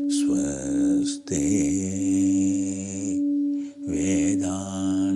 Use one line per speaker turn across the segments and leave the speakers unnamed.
Swasti Vedanta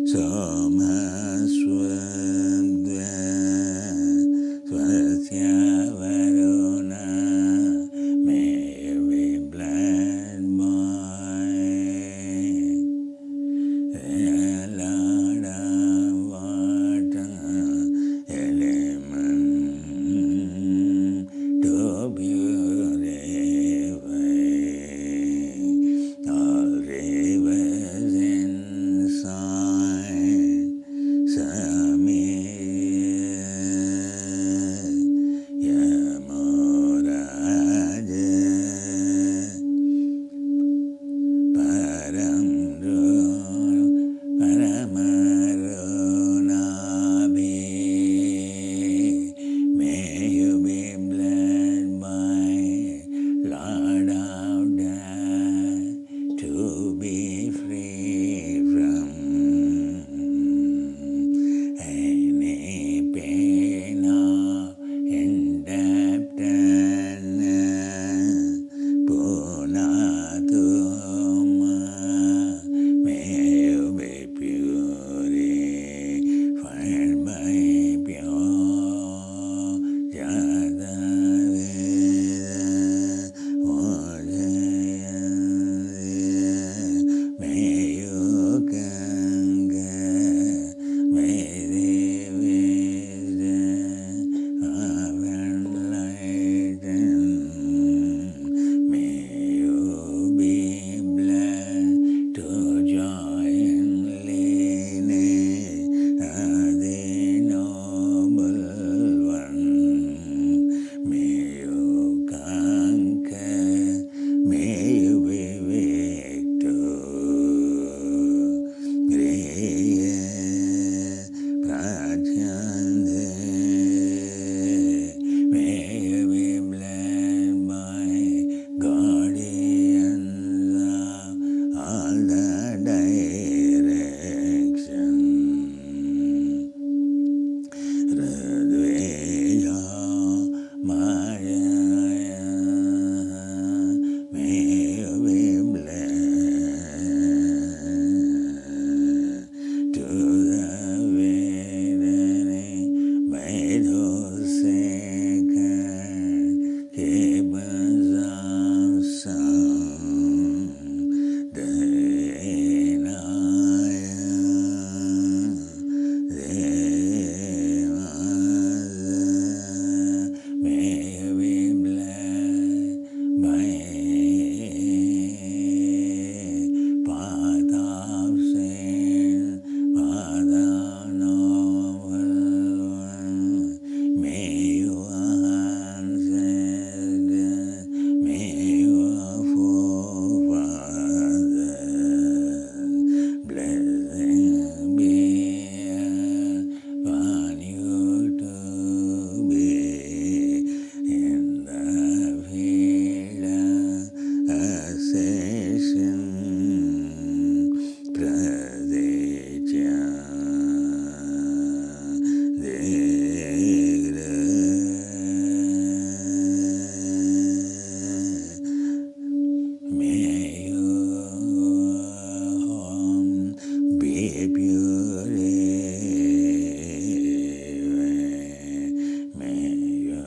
Somaswadva Swasya Varuna. May you be blessed by the Lord of water element to purify all rivers inside. Samir Yamoraja Paramarunabi. May you be blessed by Lord of Death to be free from any pain or indebtedness. Punatuma. May you be purified by pure Jadaveda Vajayana. May you conquer, may the wisdom of enlightenment. May you be blessed to join lineage of the noble one. May you conquer, may you be victorious. Pratyande. May you be blessed by guardians of all the directions. Radveya Maya. May you be blessed to the Vedani by those sacred keepers of sound. Dayanaya Devasa. May you be blessed by path of sin, path of noble one. May your ancestors, may your forefathers, blessings be upon you to be in the field of ascension. Pradecha Degra. May your home be purified. May you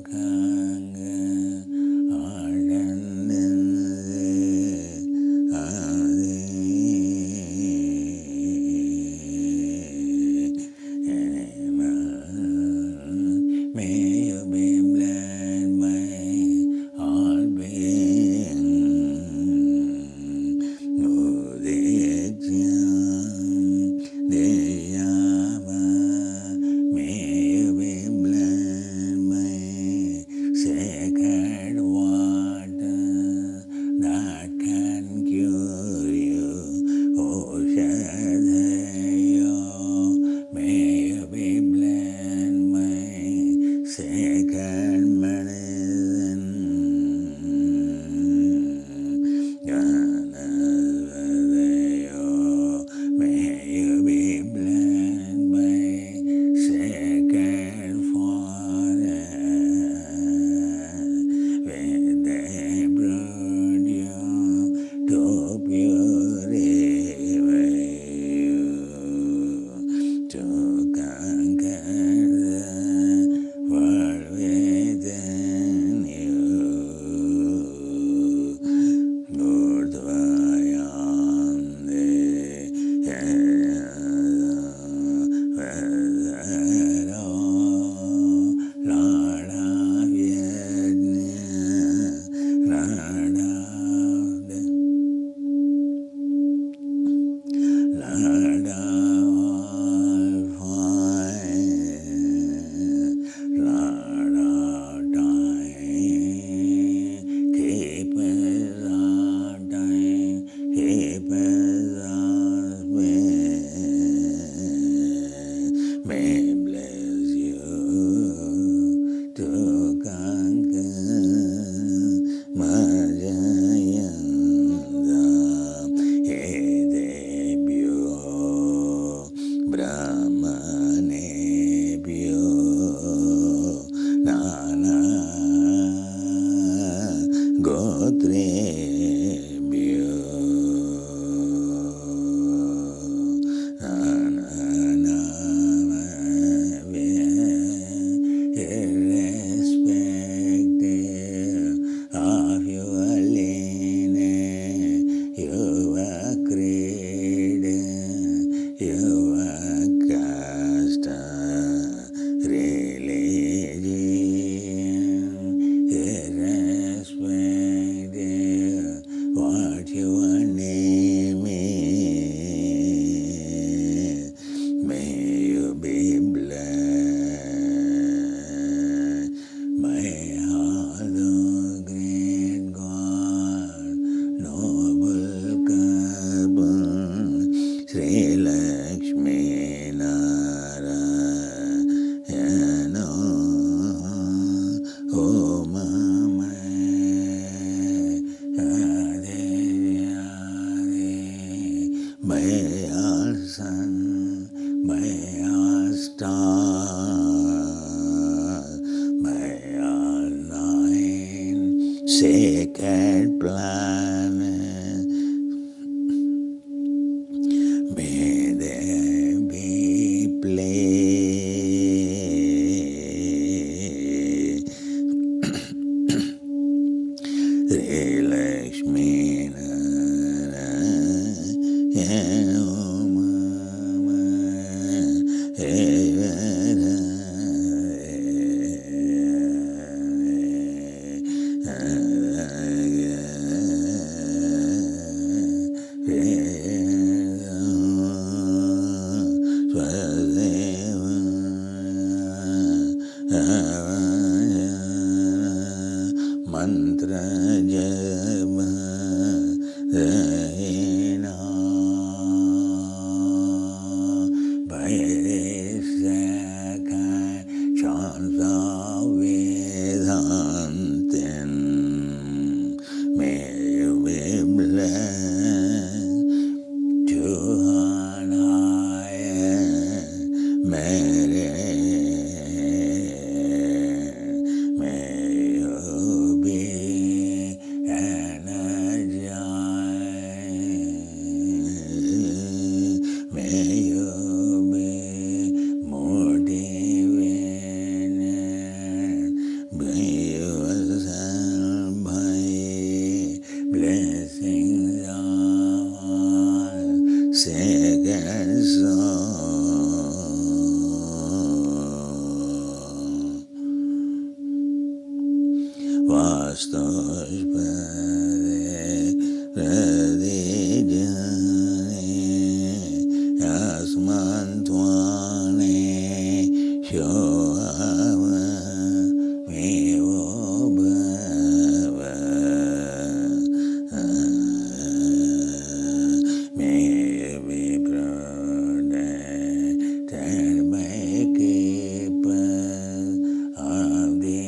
conquer all tendencies of the animal. May you be blessed by all beings. Udecha Deyava. May you be blessed by sacred water that can cure you. Oshadhayo. May you be blessed by sacred medicine. Ganadhadayo. May you be sun, by our stars, by our 9 sacred planets, may there be play. Sri Lakshmi mantra japa rahina bhaire sakai chanta vedantin. May you be blessed to on higher merit. May you be energized. May you be motivated. May yourself by blessings all second soul. Vastospade radijane asmantwane shoava mevo bhava. May you be protected by keepers of the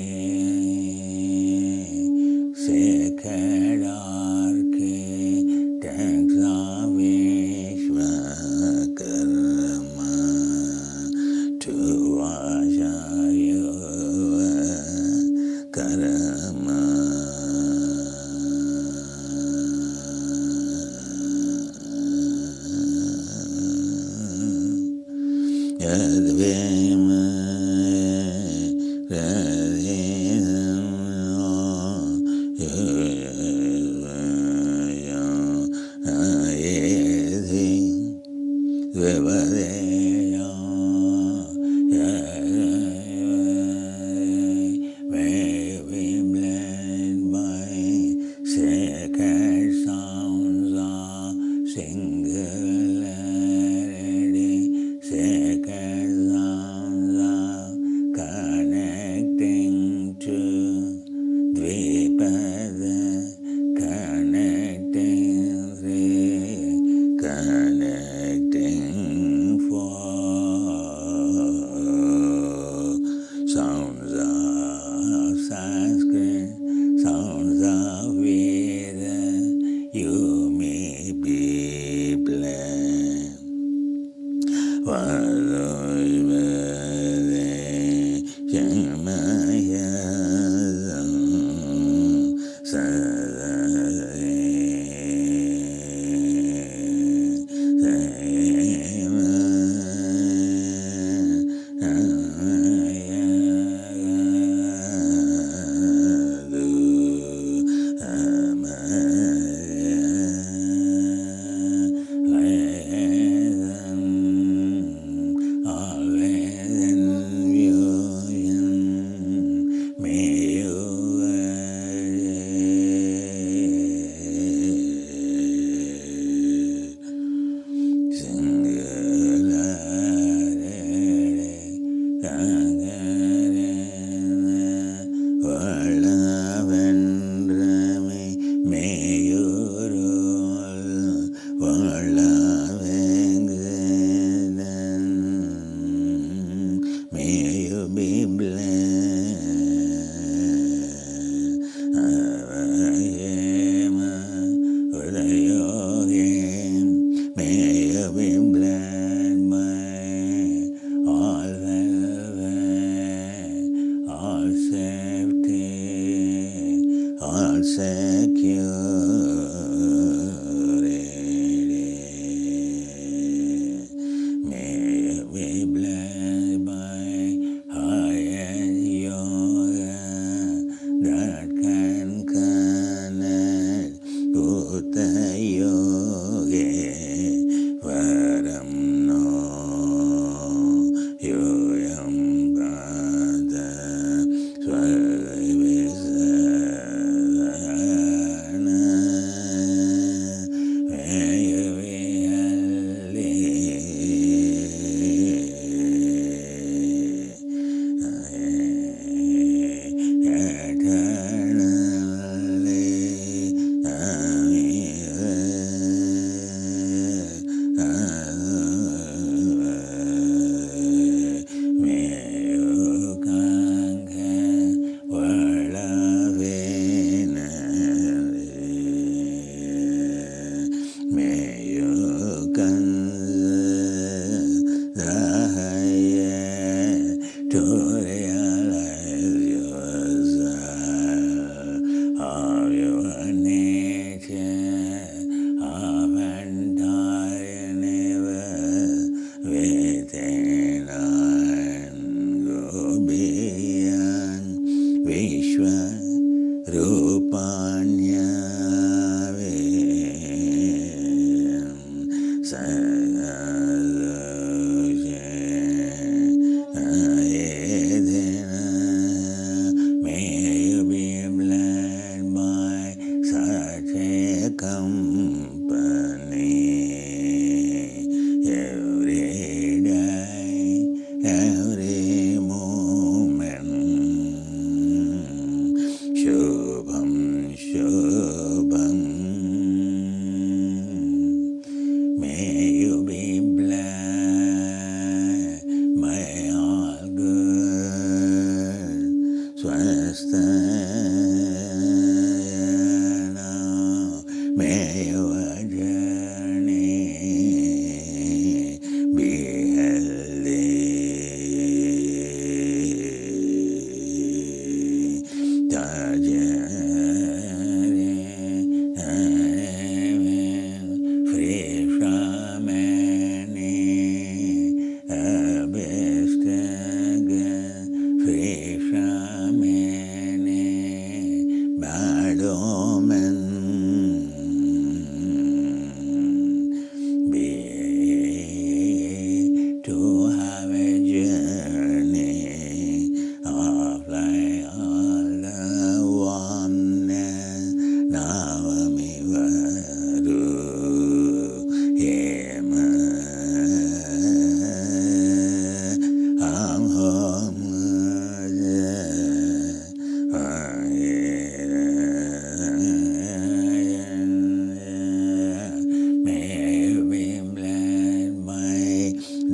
sacred architects of Vishwakarma to Acharya Karma. Yadvema may be blessed by sacred sounds of singularity, sacred sounds of connecting to Dvipada, connecting three, connecting four, sounds of Sanskrit, sounds of Veda, you may be blessed. Vadoivade Shamaya always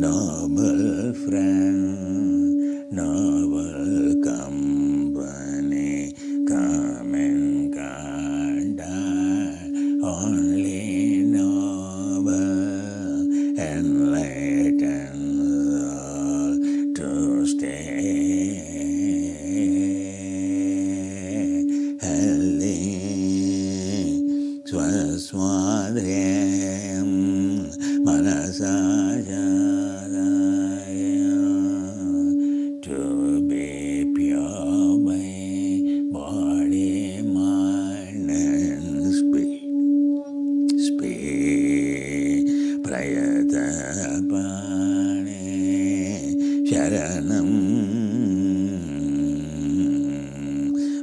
noble friend, noble company, come and contact, only noble enlightened all to stay healthy. Swaswadhyam manasajadaya, to be pure by body, mind and spirit. Prayatapane sharanam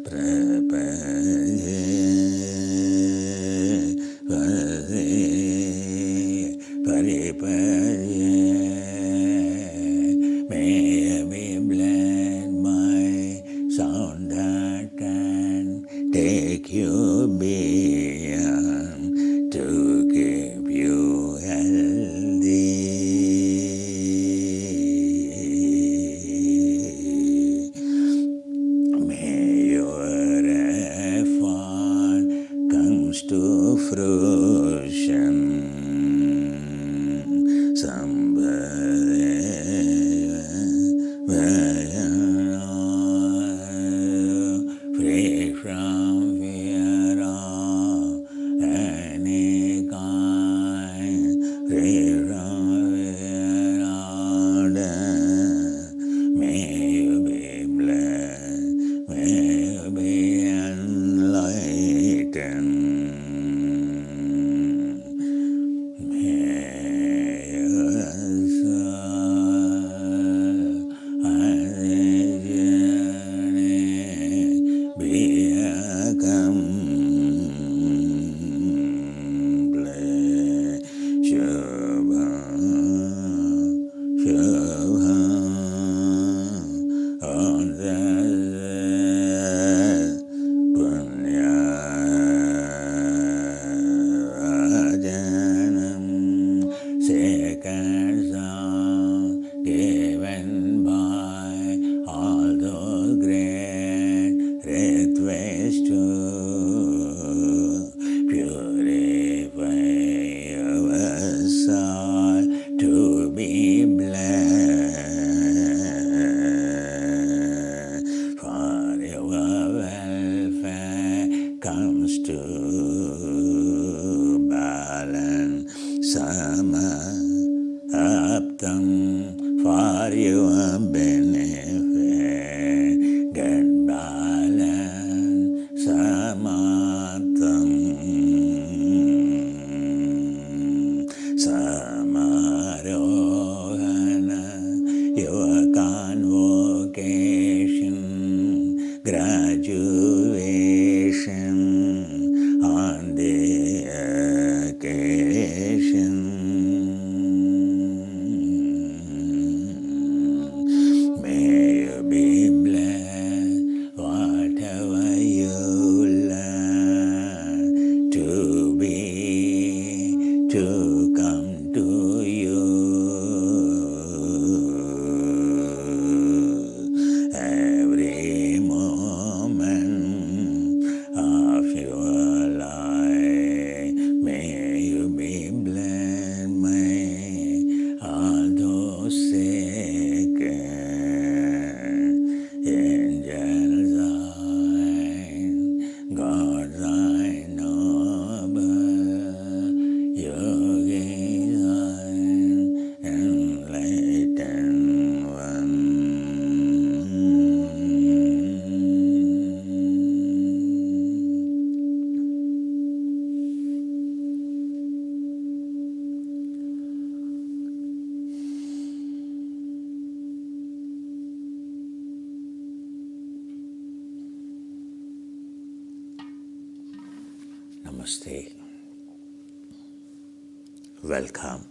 prapadye. May I be blessed by sound that can take you beyond to keep you healthy. May your effort comes to fruition. Free from fear of any kind, free from fear of death. May you be blessed, may you be enlightened. Given by all those great requests to purify your soul to be blessed. For your welfare comes to balance Aptam, for your benefit, get balance, Samartham, Samarohana, your convocation, graduation on the occasion. To come to you every moment of your life. May you be blessed by all those sacred angels, God's noble yogis, enlightened one. Namaste. Welcome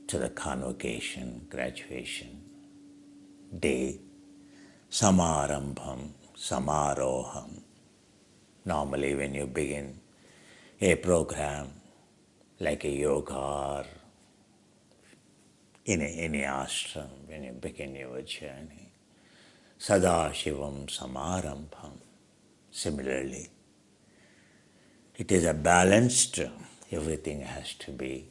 to the convocation, graduation day, Samarambham, Samaroham. Normally when you begin a program like a yoga or in any ashram when you begin your journey. Sadashivam samarambham. Similarly, it is a balanced, everything has to be.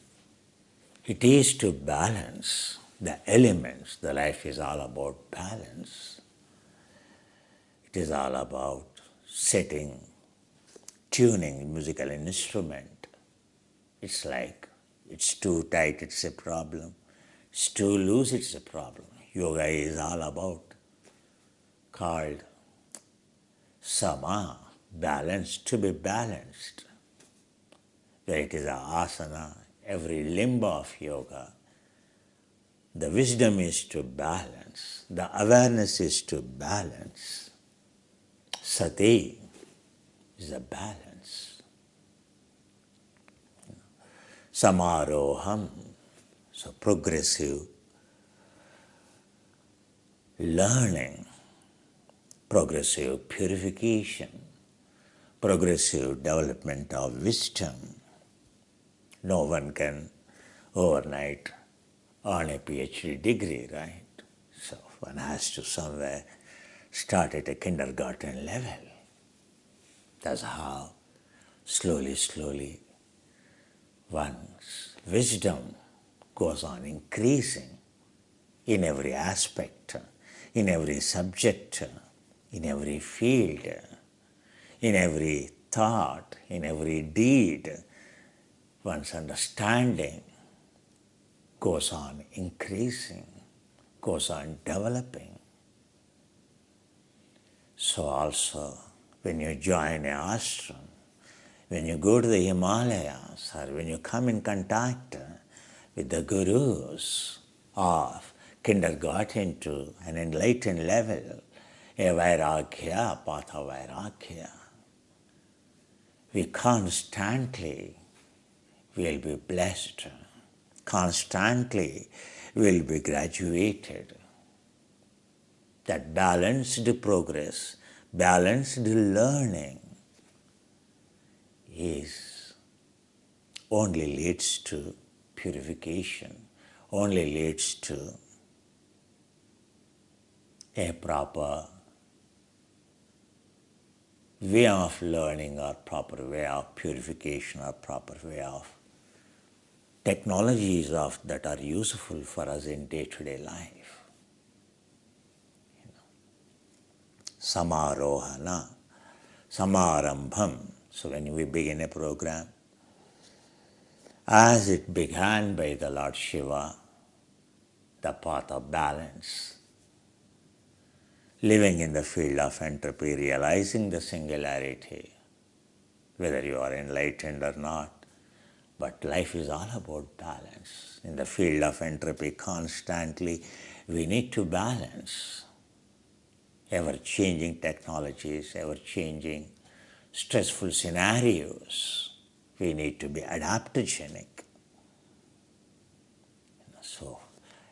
It is to balance the elements. The life is all about balance. It is all about setting, tuning musical instrument. It's like, it's too tight, it's a problem. It's too loose, it's a problem. Yoga is all about, called sama, balance, to be balanced. Where it is a asana, every limb of yoga, the wisdom is to balance, the awareness is to balance. Sati is a balance. Samaroham, so progressive learning, progressive purification, progressive development of wisdom. No one can overnight earn a PhD degree, right? So one has to somewhere start at a kindergarten level. That's how slowly one's wisdom goes on increasing in every aspect, in every subject, in every field, in every thought, in every deed. One's understanding goes on increasing, goes on developing. So also, when you join an ashram, when you go to the Himalayas, or when you come in contact with the gurus of kindergarten to an enlightened level, a vairagya, patha vairagya, we constantly will be blessed, constantly will be graduated. That balanced progress, balanced learning only leads to purification, only leads to a proper way of learning, or proper way of purification, or proper way of technologies that are useful for us in day-to-day life. Samarohana, samarambham. So when we begin a program, as it began by the Lord Shiva, the path of balance, living in the field of entropy, realizing the singularity, whether you are enlightened or not, but life is all about balance. In the field of entropy, constantly we need to balance ever-changing technologies, ever-changing stressful scenarios. We need to be adaptogenic. So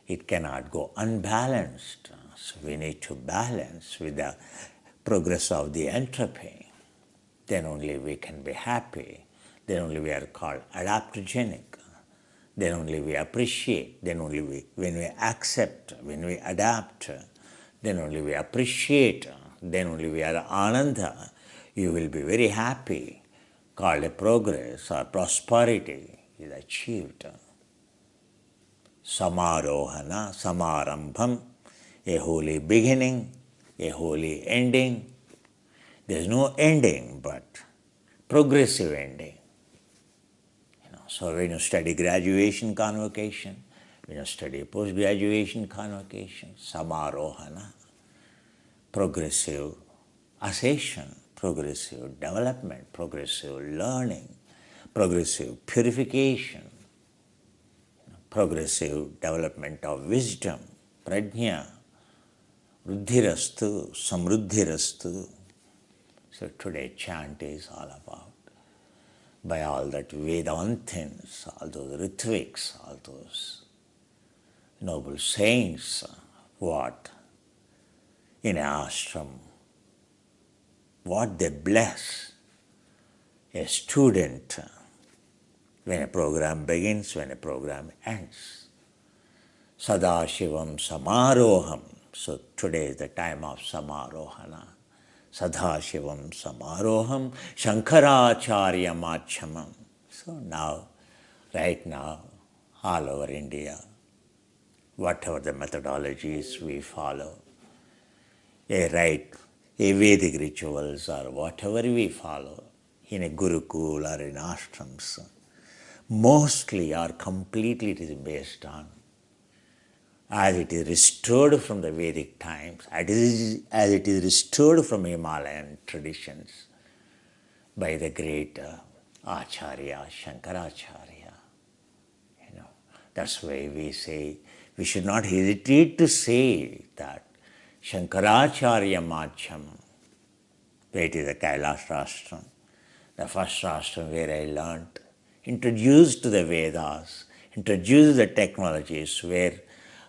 it cannot go unbalanced. So we need to balance with the progress of the entropy. Then only we can be happy. Then only we are called adaptogenic. Then only we appreciate. Then only when we accept, when we adapt, then only we appreciate. Then only we are ananda. You will be very happy. Called a progress or prosperity is achieved. Samarohana, samarambham, a holy beginning, a holy ending. There is no ending, but progressive ending. So when you study graduation convocation, when you study post-graduation convocation, samarohana, progressive ascension, progressive development, progressive learning, progressive purification, progressive development of wisdom, prajna, ruddhirastu, samruddhirastu. So today chant is all about, by all that Vedantins, all those Ritviks, all those noble saints, what in ashram, what they bless a student when a program begins, when a program ends. Sadashivam Samaroham. So today is the time of Samarohana. Sadashivam Samaroham Shankaracharya Machamam. So now, right now, all over India, whatever the methodologies we follow, a Vedic rituals or whatever we follow in a Gurukul or in ashrams, mostly or completely it is based on as it is restored from the Vedic times, as it is restored from Himalayan traditions by the great Acharya, Shankaracharya. That's why we say, we should not hesitate to say that Shankaracharya Madhyam, where it is the Kailash Rashtra, the first Rashtra where I learned, introduced to the Vedas, introduced the technologies where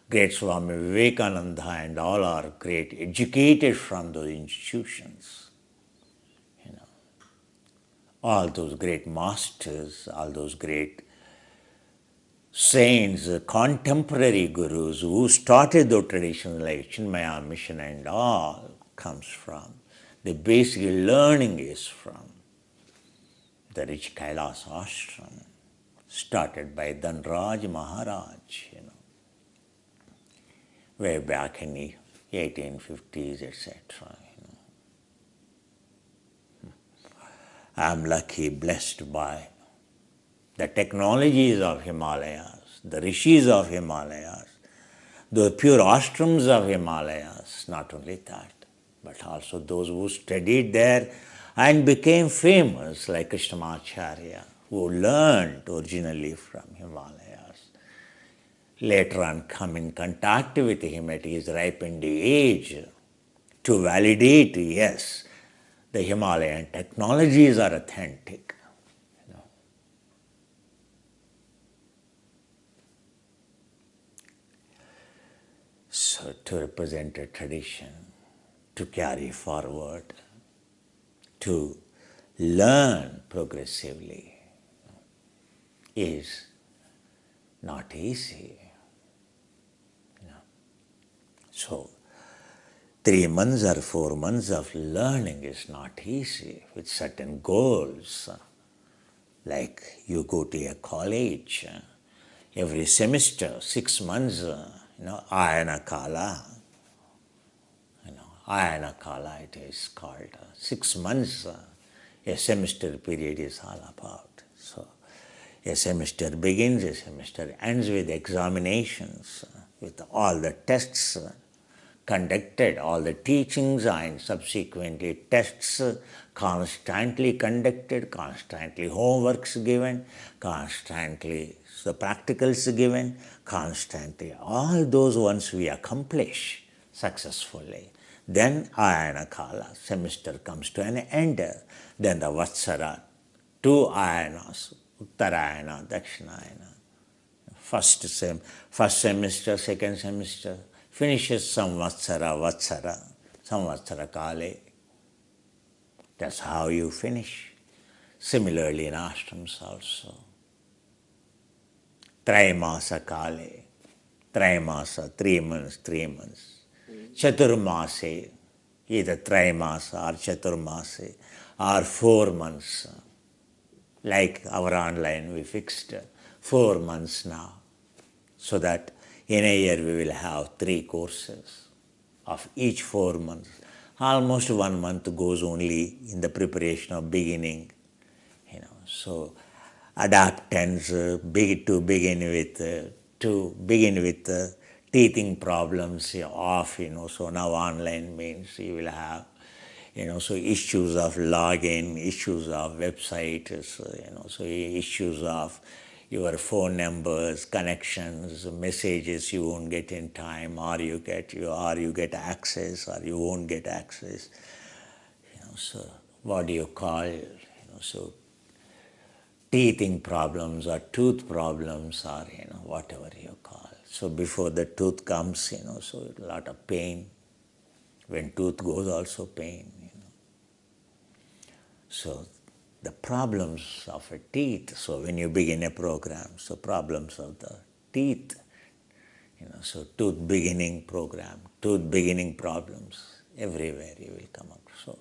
great Swami Vivekananda and all are great educated from those institutions. All those great masters, all those great saints, contemporary gurus who started those traditions like Chinmaya mission and all comes from. The basic learning is from the rich Kailas ashram started by Dhanraj Maharaj, way back in the 1850s, etc. I am lucky, blessed by the technologies of Himalayas, the rishis of Himalayas, the pure ashrams of Himalayas, not only that, but also those who studied there and became famous, like Krishnamacharya, who learned originally from Himalayas. Later on come in contact with him at his ripened age to validate, yes, the Himalayan technologies are authentic. So to represent a tradition, to carry forward, to learn progressively is not easy. So 3 months or 4 months of learning is not easy with certain goals. Like you go to a college, every semester, 6 months, Ayana Kala. Ayana Kala it is called. 6 months, a semester period is all about. So a semester begins, a semester ends with examinations, with all the tests conducted, all the teachings and subsequently tests constantly conducted, constantly homeworks given, constantly the practicals given, constantly. All those once we accomplish successfully, then Ayana Kala, semester comes to an end. Then the Vatsara, 2 Ayanas, Uttarayana, Dakshinayana. First semester, second semester, finishes Vatsara Kale. That's how you finish. Similarly in ashrams also. Traimasa Kale. Traimasa, 3 months. Chaturmase, either Traimasa or Chaturmase, or 4 months. Like our online, we fixed 4 months now. So that in a year we will have 3 courses of each 4 months. Almost 1 month goes only in the preparation of beginning. So adaptance to begin with teething problems off. So now online means you will have so issues of login, issues of websites, so issues of your phone numbers, connections, messages you won't get in time, or you get access, or you won't get access. So what do you call? So teething problems or tooth problems, or whatever you call. So before the tooth comes, so a lot of pain. When tooth goes, also pain. So the problems of a teeth, so when you begin a program, so problems of the teeth So tooth beginning program, tooth beginning problems, everywhere you will come up. So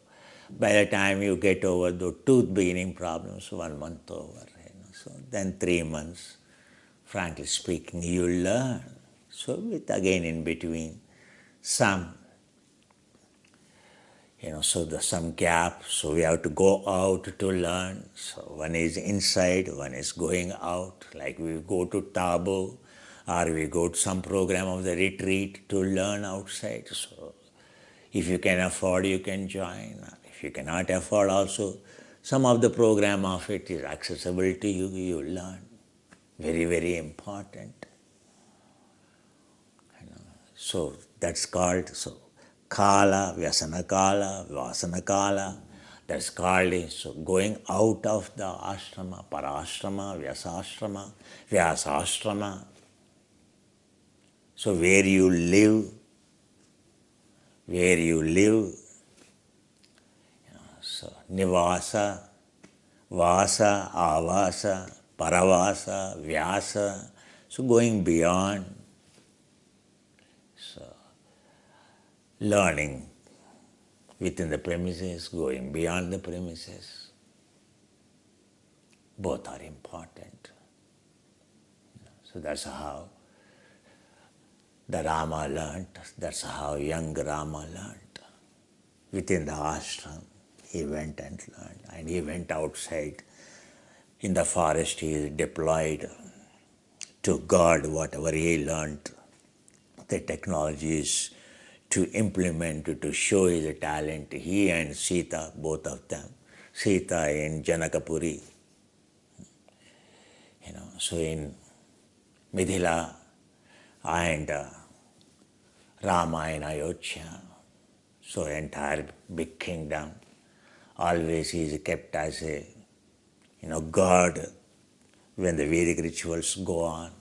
by the time you get over the tooth beginning problems, 1 month over, so then 3 months, frankly speaking, you learn. So with again in between some, so the some gap, so we have to go out to learn. So one is inside, one is going out, like we go to Tabo or we go to some program of the retreat to learn outside. So if you can afford, you can join. If you cannot afford also, some of the program of it is accessible to you, you learn. Very, very important. So that's called, kala, vyasana kala, vasana kala. That's called, so going out of the ashrama, parashrama, vyasashrama. So where you live, so nivasa, vasa, avasa, paravasa, vyasa. So going beyond, learning within the premises, going beyond the premises. Both are important. So that's how the Rama learned, that's how young Rama learned. Within the ashram, he went and learned, and he went outside. In the forest, he is deployed to guard whatever he learned, the technologies to implement, to show his talent. He and Sita, both of them. Sita in Janakapuri, so in Mithila, and Rama in Ayodhya. So entire big kingdom, always he is kept as a guard when the Vedic rituals go on.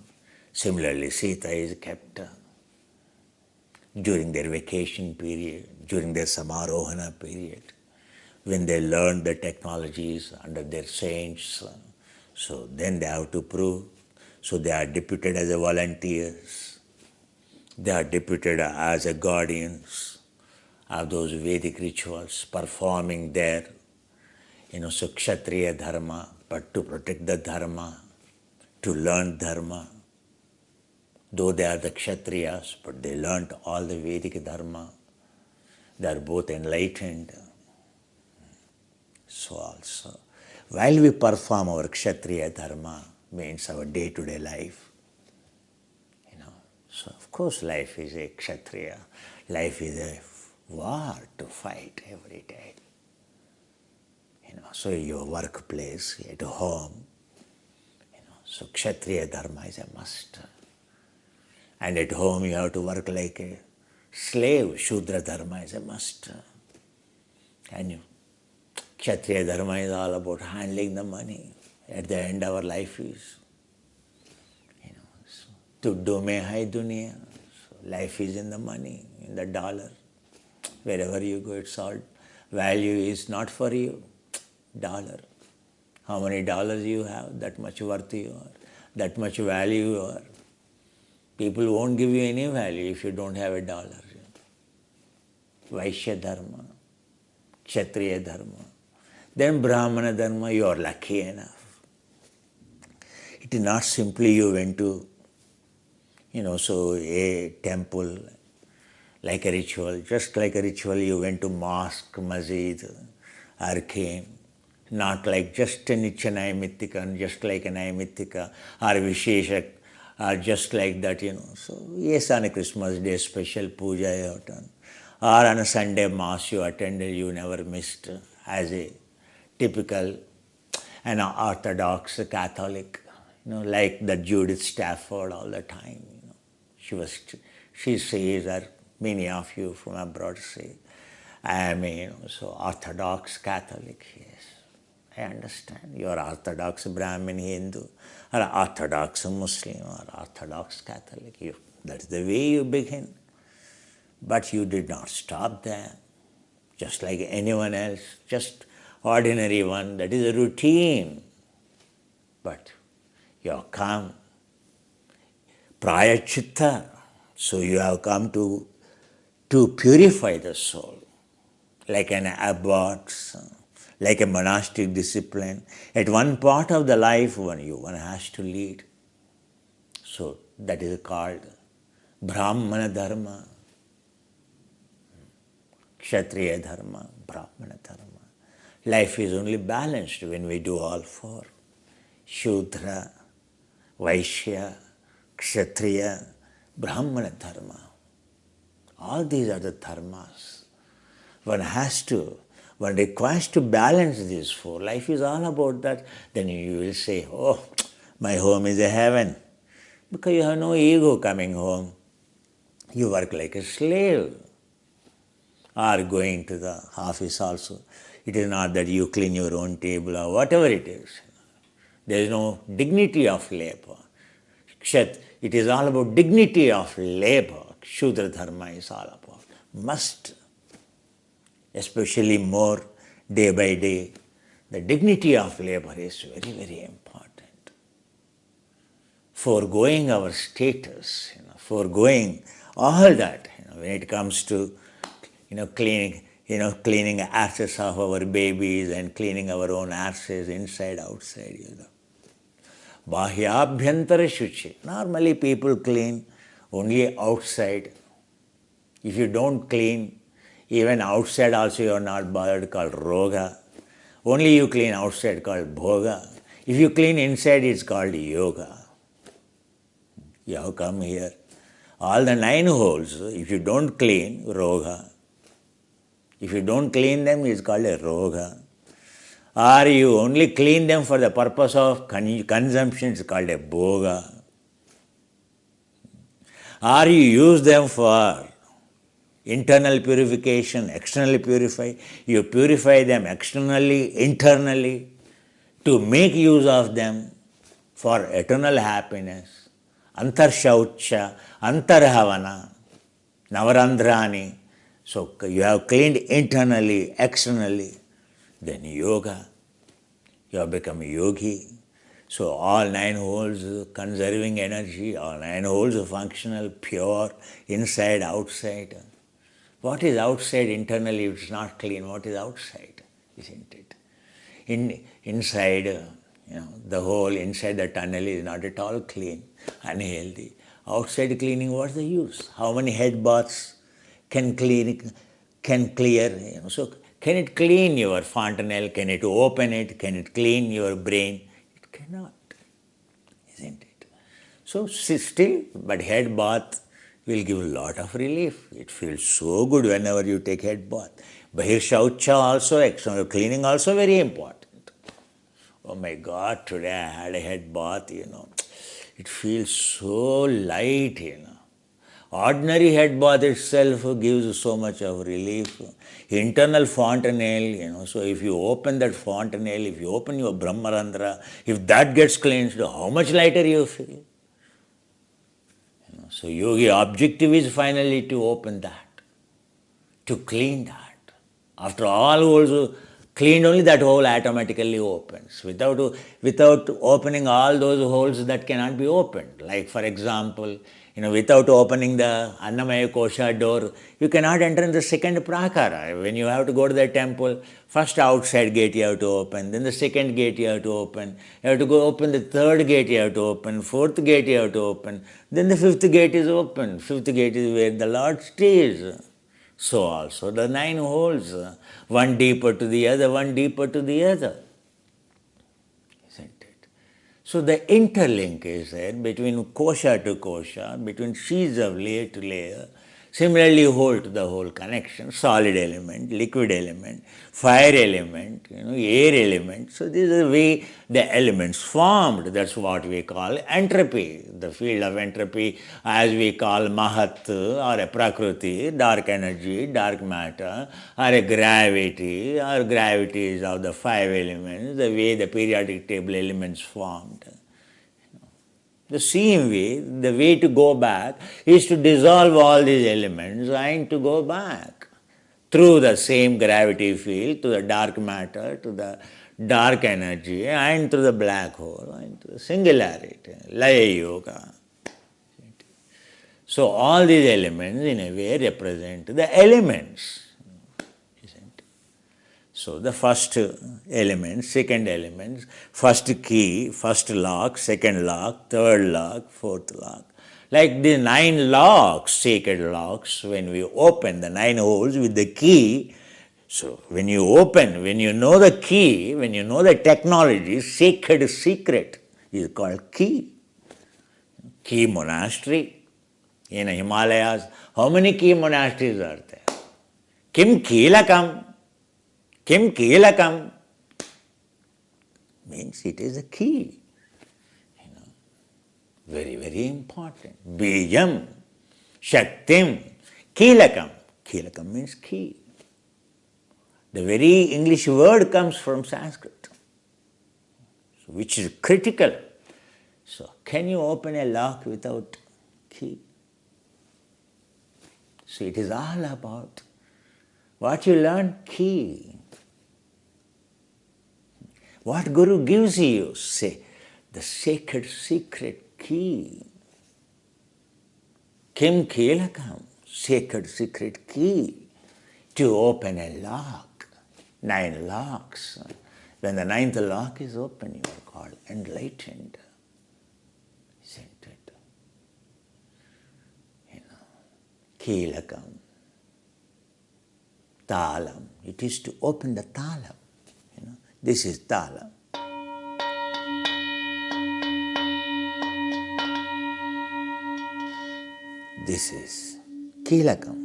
Similarly, Sita is kept during their vacation period, during their Samarohana period, when they learn the technologies under their saints. So then they have to prove. So they are deputed as a volunteers. They are deputed as a guardians of those Vedic rituals, performing their, so Kshatriya Dharma, but to protect the Dharma, to learn Dharma. Though they are the Kshatriyas, but they learnt all the Vedic Dharma. They are both enlightened. So also, while we perform our Kshatriya Dharma, means our day-to-day life, so of course life is a Kshatriya. Life is a war to fight every day. So your workplace, at home, so Kshatriya Dharma is a must. And at home you have to work like a slave. Shudra Dharma is a must. And Kshatriya Dharma is all about handling the money. At the end our life is, Tuddo mein hai duniya. So life is in the money, in the dollar. Wherever you go, it's all value is not for you. Dollar. How many dollars you have, that much worth you are, that much value you are. People won't give you any value if you don't have a dollar. Vaishya Dharma, Kshatriya Dharma. Then Brahmana Dharma, you are lucky enough. It is not simply you went to, so a temple, like a ritual, just like a ritual you went to mosque, masjid, or came. Not like just a Nitya Naimittika, just like a Naimittika, or Visheshak, or just like that, So yes, on a Christmas Day special puja you have done. Or on a Sunday Mass you attended, you never missed as a typical an Orthodox Catholic, like the Judith Stafford all the time. She says, or many of you from abroad say, I am so Orthodox Catholic, yes. I understand. You are Orthodox Brahmin Hindu, or Orthodox Muslim, or Orthodox Catholic. That's the way you begin. But you did not stop there. Just like anyone else, just ordinary one, that is a routine. But you have come, prayachitta, So you have come to purify the soul, like an abbot, like a monastic discipline. At one part of the life one has to lead. So that is called Brahmana Dharma, Kshatriya Dharma, Brahmana Dharma. Life is only balanced when we do all four. Shudra, Vaishya, Kshatriya, Brahmana Dharma. All these are the dharmas. One requires to balance these four. Life is all about that. Then you will say, oh, my home is a heaven. Because you have no ego coming home. You work like a slave. Or going to the office also. It is not that you clean your own table or whatever it is. There is no dignity of labor. It is all about dignity of labor. Shudra Dharma is all about. Must, especially more day by day, the dignity of labor is very, very important. Foregoing our status, foregoing all that, when it comes to, cleaning ashes of our babies and cleaning our own ashes inside, outside, Bahyabhyantara Shuchi. Normally people clean only outside. If you don't clean, even outside also you are not bothered, called Roga. Only you clean outside, called Bhoga. If you clean inside, it's called Yoga. You have come here. All the 9 holes, if you don't clean, Roga. If you don't clean them, it's called a Roga. Or you only clean them for the purpose of consumption, it's called a Bhoga. Or you use them for internal purification, externally purify. You purify them externally, internally, to make use of them for eternal happiness. Antar Shaucha, Antar Havana, Navarandrani. So you have cleaned internally, externally. Then yoga, you have become a yogi. So all 9 holes conserving energy, all 9 holes functional, pure, inside, outside. What is outside internally if it's not clean? What is outside, isn't it? Inside, the hole inside the tunnel is not at all clean, unhealthy. Outside cleaning, what's the use? How many head baths can clear? So can it clean your fontanelle? Can it open it? Can it clean your brain? It cannot, isn't it? So still, but head bath will give a lot of relief. It feels so good whenever you take head bath. Bahir Shaucha also, external cleaning also very important. Oh my God, today I had a head bath, It feels so light, Ordinary head bath itself gives so much of relief. Internal fontanelle, so if you open that fontanelle, if you open your Brahmarandra, if that gets cleansed, how much lighter you feel? So yogi objective is finally to open that, to clean that. After all holes cleaned, only that hole automatically opens. Without opening all those holes, that cannot be opened. Like for example, without opening the Annamaya Kosha door, you cannot enter in the second prakara. When you have to go to the temple, first outside gate you have to open, then the second gate you have to open, you have to go open the third gate you have to open, fourth gate you have to open, then the fifth gate is open. Fifth gate is where the Lord stays. So also the 9 holes, one deeper to the other, one deeper to the other. Isn't it? So the interlink is there between kosha to kosha, between sheets of layer to layer. Similarly, hold to the whole connection, solid element, liquid element, fire element, air element. So this is the way the elements formed. That's what we call entropy. The field of entropy, as we call Mahat or a Prakriti, dark energy, dark matter, or a gravity, or gravity is of the 5 elements, the way the periodic table elements formed. The same way, the way to go back is to dissolve all these elements and to go back through the same gravity field to the dark matter, to the dark energy, and to the black hole, and to the singularity, Laya Yoga. So all these elements in a way represent the elements, isn't it? So the first element, second element, first key, first lock, second lock, third lock, fourth lock. Like the 9 locks, sacred locks, when we open the 9 holes with the key. So when you open, when you know the key, when you know the technology, sacred secret is called key. Key monastery in Himalayas. How many key monasteries are there? Kim Kilakam? Kim Kilakam means it is a key. Very, very important. Bijam, Shaktim, Kilakam. Kilakam means key. The very English word comes from Sanskrit, which is critical. So, can you open a lock without key? So, it is all about what you learn, key. What Guru gives you, say, the sacred secret key. Kim Kilakam, sacred secret key to open a lock. 9 locks. When the 9th lock is open, you are called enlightened. Isn't it? Kilakam, talam. It is to open the talam. This is talam. This is kilakam.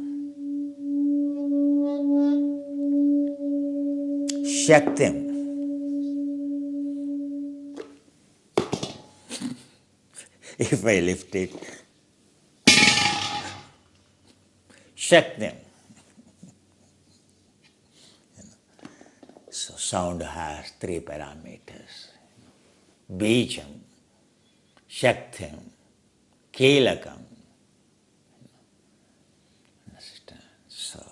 Shaktim. If I lift it, Shaktim. So sound has 3 parameters. Bijam, Shaktim, Kilakam. So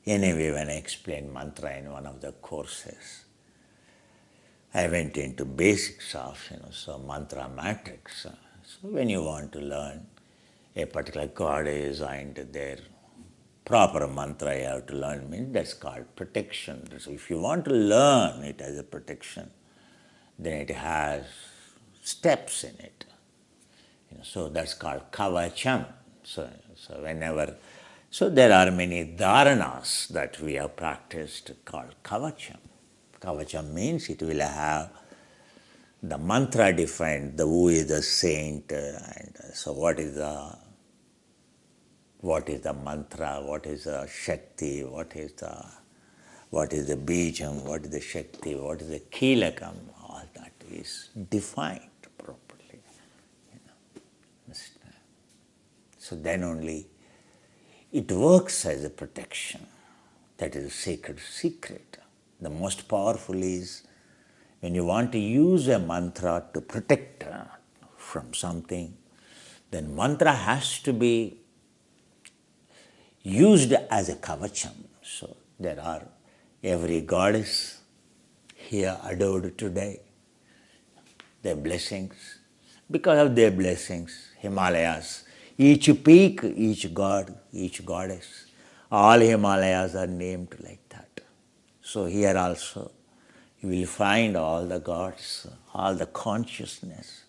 anyway, when I explained mantra in one of the courses, I went into basics of so mantra matrix. So when you want to learn a particular goddess and their proper mantra you have to learn, means that's called protection. So if you want to learn it as a protection, then it has steps in it. So that's called kavacham. So there are many dharanas that we have practiced called kavacham. Kavacham means it will have the mantra defined, the who is the saint, and so what is the mantra, what is the shakti, what is the bijam, what is the shakti, what is the kilakam, all that is defined properly. So then only it works as a protection. That is a sacred secret. The most powerful is when you want to use a mantra to protect from something, then mantra has to be used as a kavacham. So there are every goddess here adored today, their blessings. Because of their blessings, Himalayas, each peak, each god, each goddess, all Himalayas are named like that. So here also you will find all the gods, all the consciousness,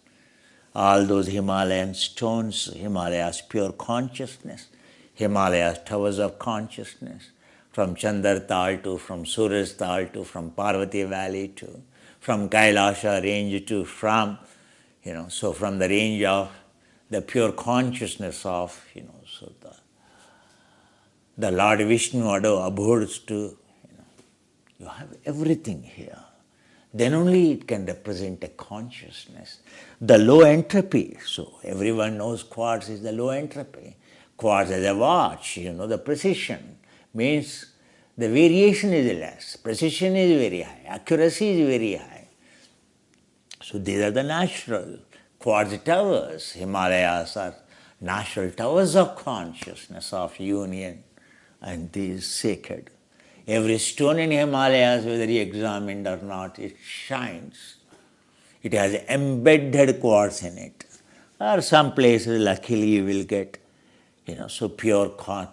all those Himalayan stones, Himalayas pure consciousness, Himalayas towers of consciousness, from Chandartal to, from Surajtal to, from Parvati Valley to, from Kailasha range to, from the range of the pure consciousness of, so the Lord Vishnu abodes to, you have everything here. Then only it can represent a consciousness. The low entropy, so everyone knows quartz is the low entropy. Quartz as a watch, the precision means the variation is less, precision is very high, accuracy is very high. So these are the natural quartz towers. Himalayas are natural towers of consciousness, of union, and these sacred. Every stone in Himalayas, whether you examined or not, it shines. It has embedded quartz in it. Or some places, luckily, you will get So pure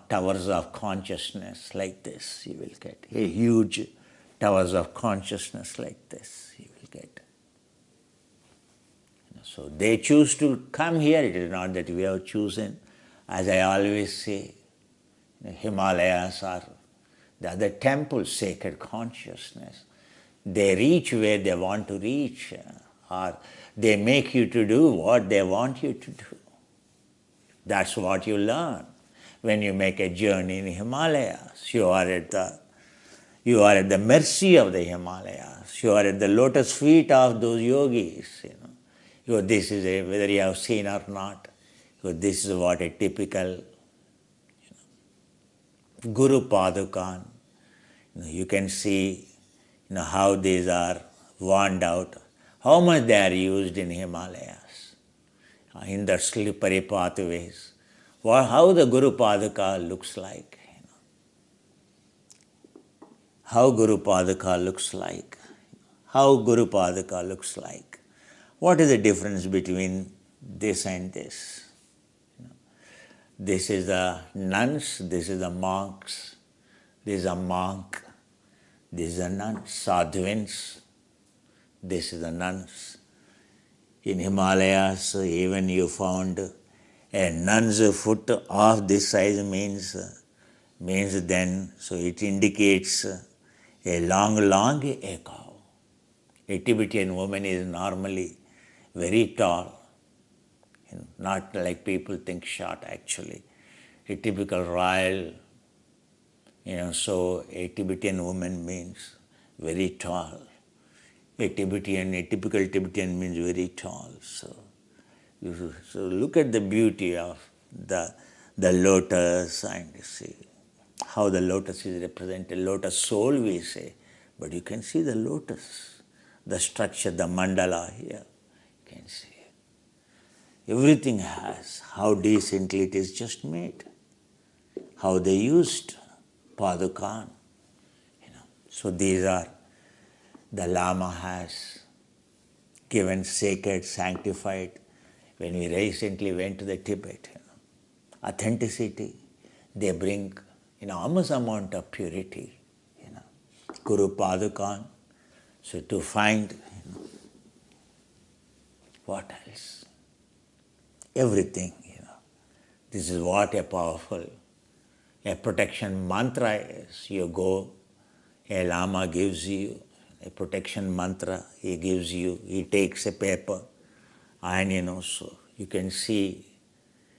towers of consciousness like this, you will get. A huge towers of consciousness like this, you will get. So they choose to come here. It is not that we have chosen. As I always say, Himalayas are the other temples, sacred consciousness. They reach where they want to reach, or they make you to do what they want you to do. That's what you learn when you make a journey in Himalayas. You are at the mercy of the Himalayas. You are at the lotus feet of those yogis. This is whether you have seen or not. This is what a typical Guru Padukan. You can see how these are worn out, how much they are used in Himalayas, in the slippery pathways. How the Guru Paduka looks like. How Guru Paduka looks like. How Guru Paduka looks like. What is the difference between this and this? This is the nuns, this is the monks, this is a monk, this is a nun, sadhuvins, this is the nuns. In Himalayas, even you found a nun's foot of this size means then, so it indicates a long echo. A Tibetan woman is normally very tall, not like people think short actually. A typical royal, so a Tibetan woman means very tall. A typical Tibetan means very tall. So look at the beauty of the lotus and see how the lotus is represented. Lotus soul we say, but you can see the lotus, the structure, the mandala here. You can see it. Everything has how decently it is just made, how they used Padukan. So these are, the Lama has given sacred, sanctified. When we recently went to the Tibet, authenticity, they bring enormous amount of purity, Guru Padukan. So to find, what else? Everything, This is what a powerful, a protection mantra is. You go, a Lama gives you a protection mantra, he takes a paper and so you can see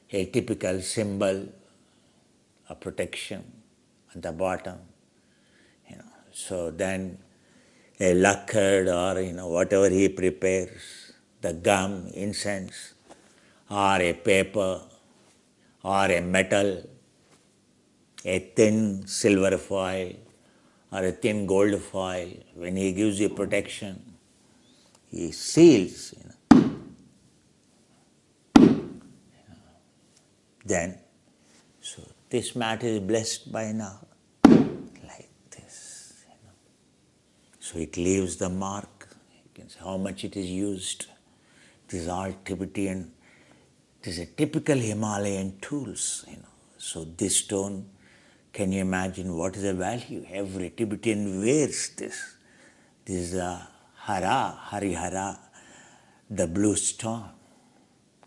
a typical symbol of protection at the bottom. So then a lacquered or whatever he prepares, the gum, incense, or a paper, or a metal, a thin silver foil, or a thin gold foil. When he gives you protection, he seals. Then, so this mat is blessed by now, like this. So it leaves the mark. You can see how much it is used. These are Tibetan. It is a typical Himalayan tools. So this stone, can you imagine what is the value? Every Tibetan wears this. This is a Harihara, the blue stone,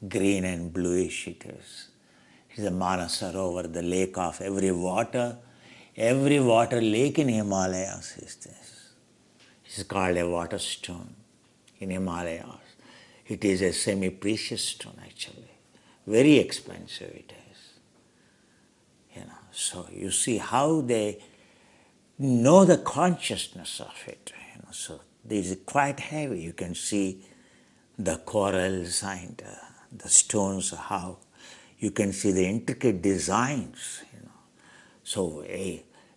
green and bluish it is. It is a Manasarovar, the lake of every water lake in Himalayas is this. It is called a water stone in Himalayas. It is a semi-precious stone actually. Very expensive it is. So you see how they know the consciousness of it. So this is quite heavy. You can see the corals and the stones, how you can see the intricate designs. So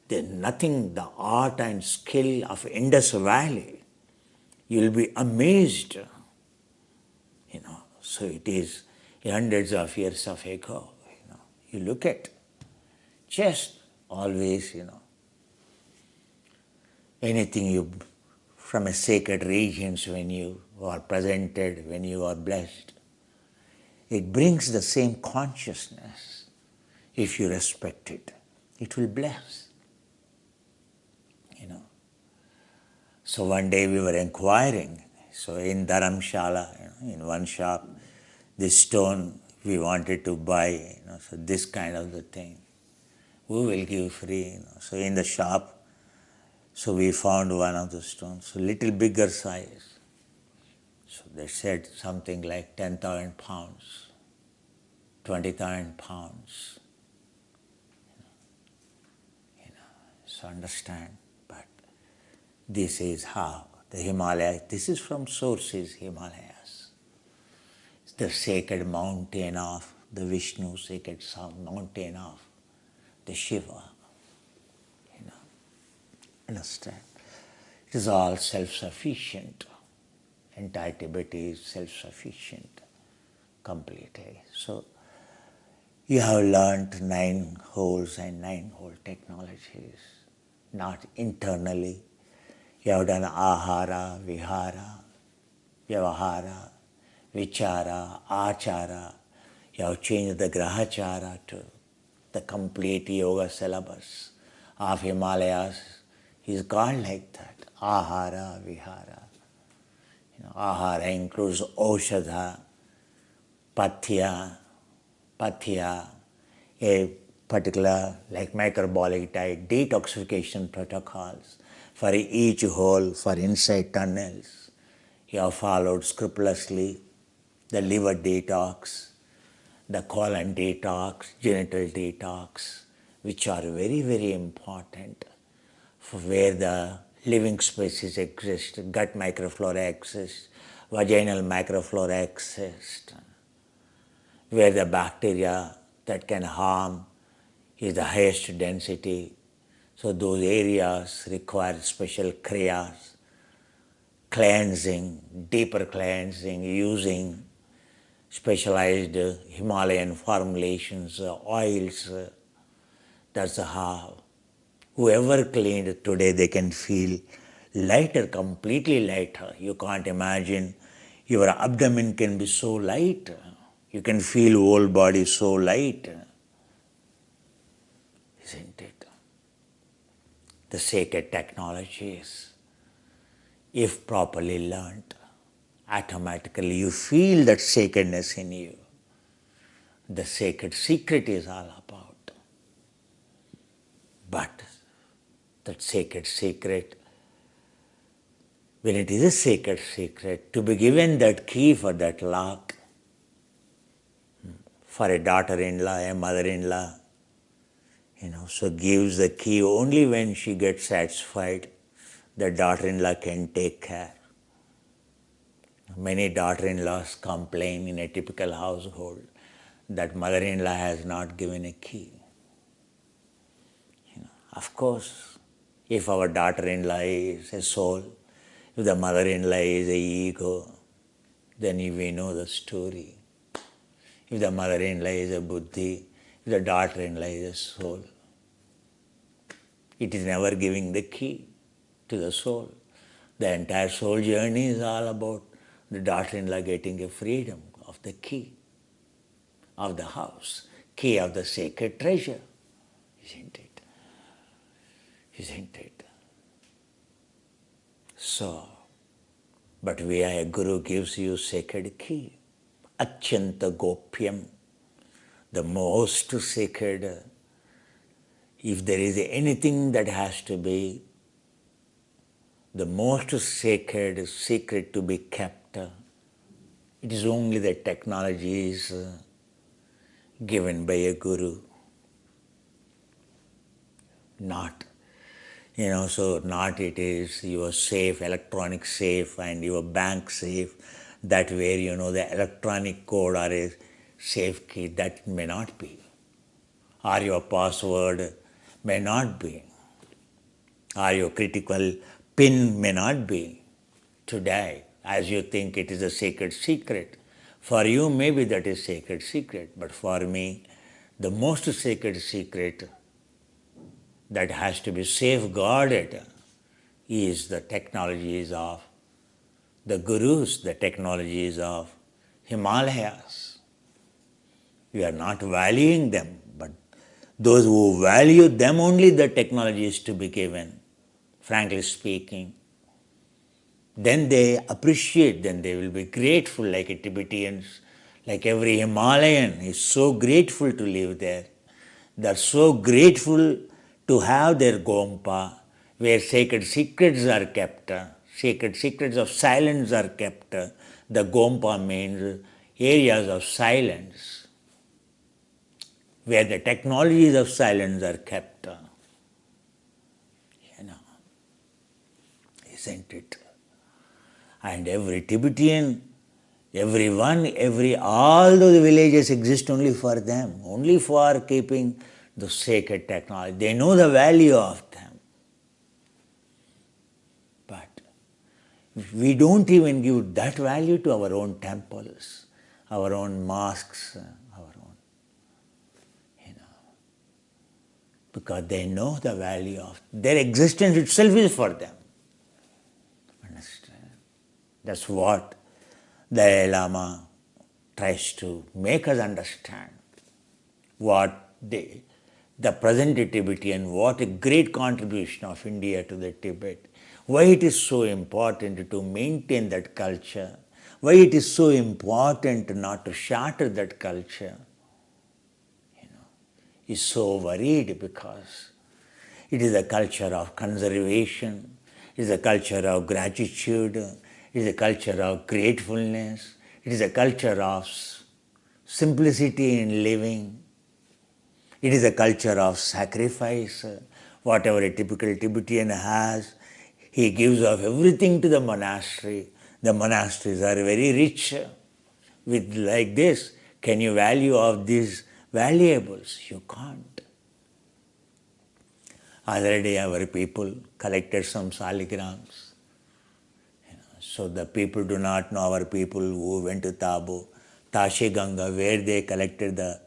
there's nothing, the art and skill of Indus Valley. You'll be amazed. So it is hundreds of years of ago. You look at just always, anything you from a sacred regions when you are presented, when you are blessed, it brings the same consciousness. if you respect it, it will bless. So one day we were inquiring. So in Dharamshala, in one shop, this stone we wanted to buy. So this kind of the thing, who will give free? So in the shop, so we found one of the stones, so little bigger size. So they said something like 10,000 pounds, 20,000 pounds. So understand, but this is how the Himalayas, this is from sources, Himalayas. It's the sacred mountain of the Vishnu, sacred mountain of the Shiva. Understand? It is all self-sufficient. Entire Tibet is self-sufficient completely. So you have learnt 9 holes and 9 hole technologies, not internally. You have done ahara, vihara, vyavahara, vichara, achara. You have changed the grahachara to the complete yoga syllabus of Himalayas. Is called like that, ahara, vihara. Ahara includes oshadha, pathya, a particular like microbolic diet, detoxification protocols for each hole, for inside tunnels. You have followed scrupulously the liver detox, the colon detox, genital detox, which are very, very important for where the living species exist, gut microflora exists, vaginal microflora exists, where the bacteria that can harm is the highest density. So those areas require special kriyas, cleansing, deeper cleansing, using specialized Himalayan formulations, oils. That's how whoever cleaned today, they can feel lighter, completely lighter. You can't imagine your abdomen can be so light. You can feel whole body so light. Isn't it? The sacred technologies, if properly learned, automatically you feel that sacredness in you. The sacred secret is all about. But that sacred secret, when it is a sacred secret, to be given that key for that lock, for a daughter-in-law, a mother-in-law, so gives the key only when she gets satisfied, the daughter-in-law can take care. Many daughter-in-laws complain in a typical household that mother-in-law has not given a key. Of course, if our daughter-in-law is a soul, if the mother-in-law is a ego, then we know the story. If the mother-in-law is a buddhi, if the daughter-in-law is a soul, it is never giving the key to the soul. The entire soul journey is all about the daughter-in-law getting a freedom of the key of the house, key of the sacred treasure. Isn't it? Isn't it? So, but a guru gives you sacred key, Achyanta Gopyam, the most sacred. If there is anything that has to be the most sacred secret to be kept, it is only the technologies given by a guru. Not, so not it is your safe, electronic safe and your bank safe, that where the electronic code or a safe key, that may not be. Or your password may not be. Or your critical PIN may not be. Today, as you think it is a sacred secret, for you maybe that is sacred secret, but for me, the most sacred secret that has to be safeguarded is the technologies of the gurus, the technologies of Himalayas. We are not valuing them, but Those who value them only the technology is to be given, frankly speaking. Then they appreciate, then they will be grateful like Tibetans, like every Himalayan is so grateful to live there. They are so grateful to have their Gompa, where sacred secrets are kept, sacred secrets of silence are kept. The Gompa means areas of silence, where the technologies of silence are kept. Isn't it? And every Tibetan, all those villages exist only for them, only for keeping the sacred technology. They know the value of them. But we don't even give that value to our own temples, our own mosques, our own, because they know the value of their existence itself is for them. Understand? That's what the Lama tries to make us understand. What the present Tibetan, what a great contribution of India to the Tibet. Why it is so important to maintain that culture. Why it is so important not to shatter that culture. Is so worried because it is a culture of conservation, it is a culture of gratitude, it is a culture of gratefulness, it is a culture of simplicity in living, it is a culture of sacrifice. Whatever a typical Tibetan has, he gives of everything to the monastery. The monasteries are very rich with like this. Can you value of these valuables? You can't. Other day our people collected some saligrams. So the people do not know, our people who went to Tabo, Tashi Ganga, where they collected the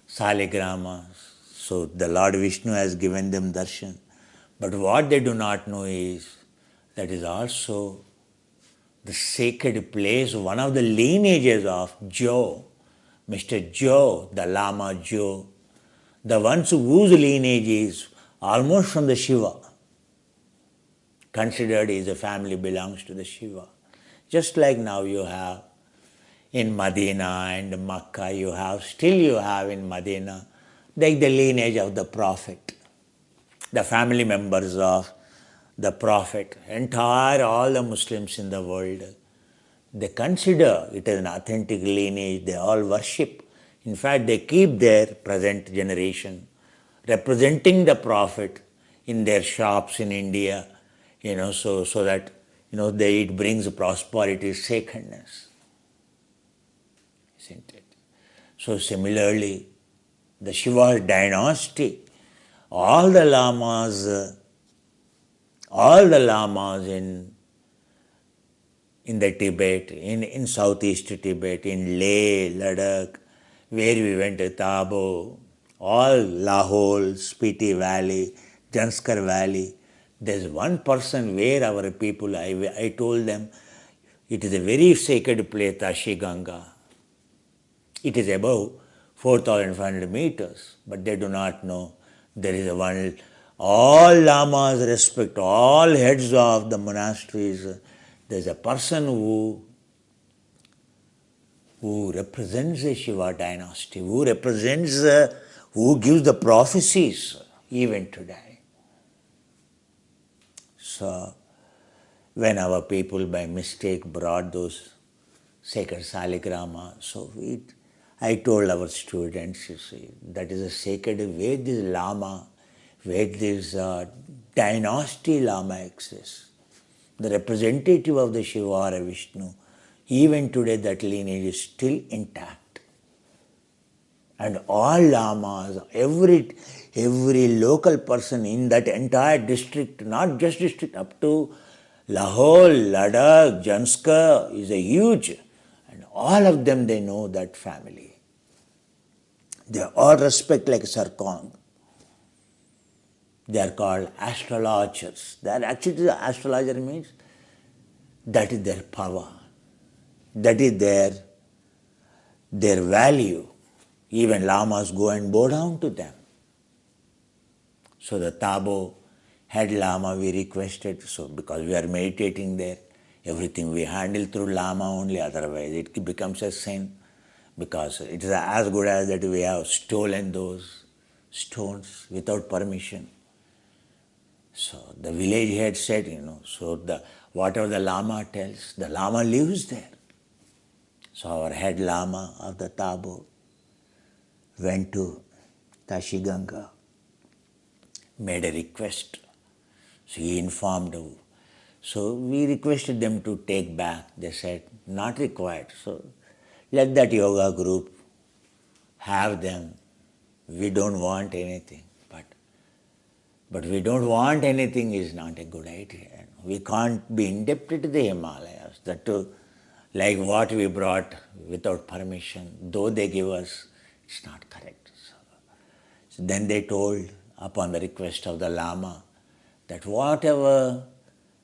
saligramas. So the Lord Vishnu has given them darshan. But what they do not know is that is also the sacred place, one of the lineages of Jo, Mr. Jo, the Lama Jo, the ones whose lineage is almost from the Shiva, considered his family belongs to the Shiva. Just like now you have in Medina and Makkah, still you have in Medina, like the lineage of the Prophet, the family members of the Prophet, all the Muslims in the world, they consider it as an authentic lineage, they all worship. In fact, they keep their present generation representing the Prophet in their shops in India, so that, it brings prosperity, sacredness. Isn't it? So similarly, the Shiva dynasty, all the lamas in the Tibet, in southeast Tibet, in Leh, Ladakh, where we went to Tabo, all Lahore, Spiti Valley, Janskar Valley, there's one person where our people, I told them, it is a very sacred place, Tashi Ganga. It is above 4,500 meters, but they do not know there is one. All lamas respect, all heads of the monasteries. There's a person who represents the Shiva dynasty, who gives the prophecies even today. So, when our people by mistake brought those sacred saligrama, I told our students, that is a sacred where this Lama, where this dynasty Lama exists, the representative of the Shiva or Vishnu, even today that lineage is still intact. And all lamas, every local person in that entire district, not just district, up to Lahore, Ladakh, Janskar is a huge, and all of them, they know that family. They all respect like Sarkong. They are called astrologers. That actually the astrologer means that is their power. That is their value. Even lamas go and bow down to them. So the Tabo head Lama we requested, so because we are meditating there, everything we handle through Lama only, otherwise it becomes a sin, because it is as good as that we have stolen those stones without permission. So the village head said, so whatever the Lama tells, the Lama lives there. So our head Lama of the Tabo went to Tashiganga, made a request. So he informed. So we requested them to take back. They said, not required. So let that yoga group have them. We don't want anything. But we don't want anything is not a good idea. We can't be indebted to the Himalayas. That too, like what we brought without permission, though they give us, it's not correct. So then they told, upon the request of the Lama, that whatever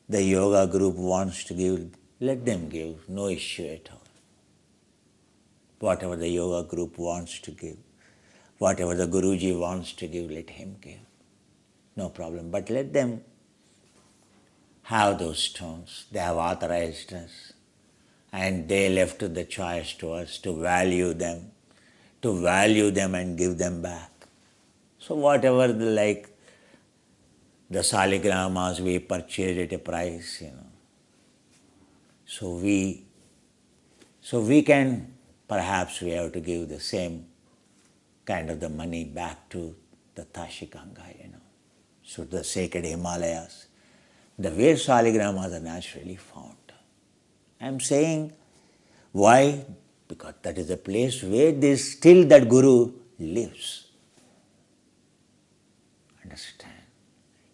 the yoga group wants to give, let them give, no issue at all. Whatever the yoga group wants to give, whatever the Guruji wants to give, let him give. No problem. But let them have those stones. They have authorized us. And they left the choice to us to value them and give them back. So whatever the saligramas we purchased at a price, So we can, perhaps we have to give the same kind of the money back to the Tashiganga, So the sacred Himalayas, the where saligramas are naturally found. I am saying, why? Because that is a place where still that Guru lives. Understand?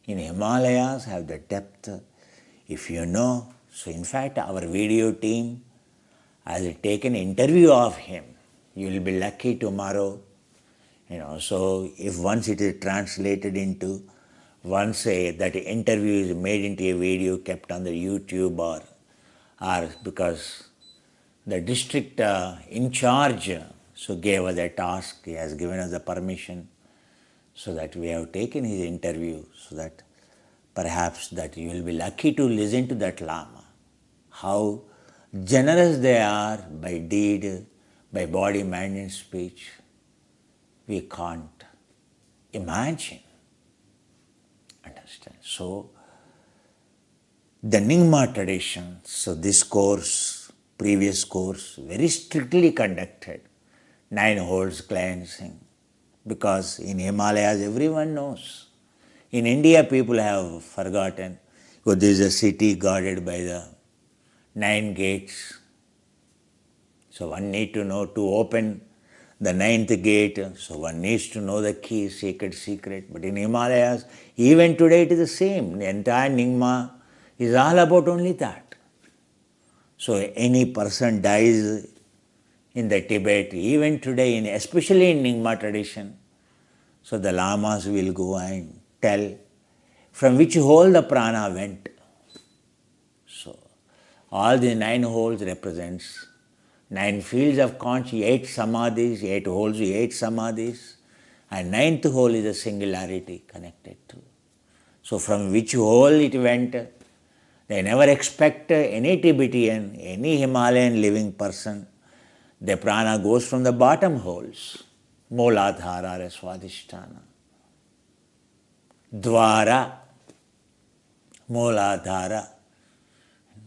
In Himalayas have the depth, if you know. So in fact, our video team has taken interview of him. You will be lucky tomorrow. So if once it is translated into, once that interview is made into a video kept on the YouTube or because the district in charge so gave us a task, he has given us the permission, so that we have taken his interview, so that perhaps that you will be lucky to listen to that Lama. How generous they are by deed, by body, mind and speech. We can't imagine. Understand? So, the Nyingma tradition, so this course, previous course, very strictly conducted, 9 holes cleansing, because in Himalayas everyone knows. In India people have forgotten, because there is a city guarded by the 9 gates. So one need to know to open the 9th gate, so one needs to know the key, secret. But in Himalayas, even today it is the same. The entire Nyingma is all about only that. So any person dies in the Tibet, even today, especially in Nyingma tradition, so the Lamas will go and tell from which hole the prana went. So all the 9 holes represents 9 fields of consciousness, 8 samadhis, 8 holes, 8 samadhis, and 9th hole is a singularity connected to. So from which hole it went, they never expect any Tibetan, any Himalayan living person, the prana goes from the bottom holes, Mooladhara or Swadhisthana. Dwara, Mooladhara,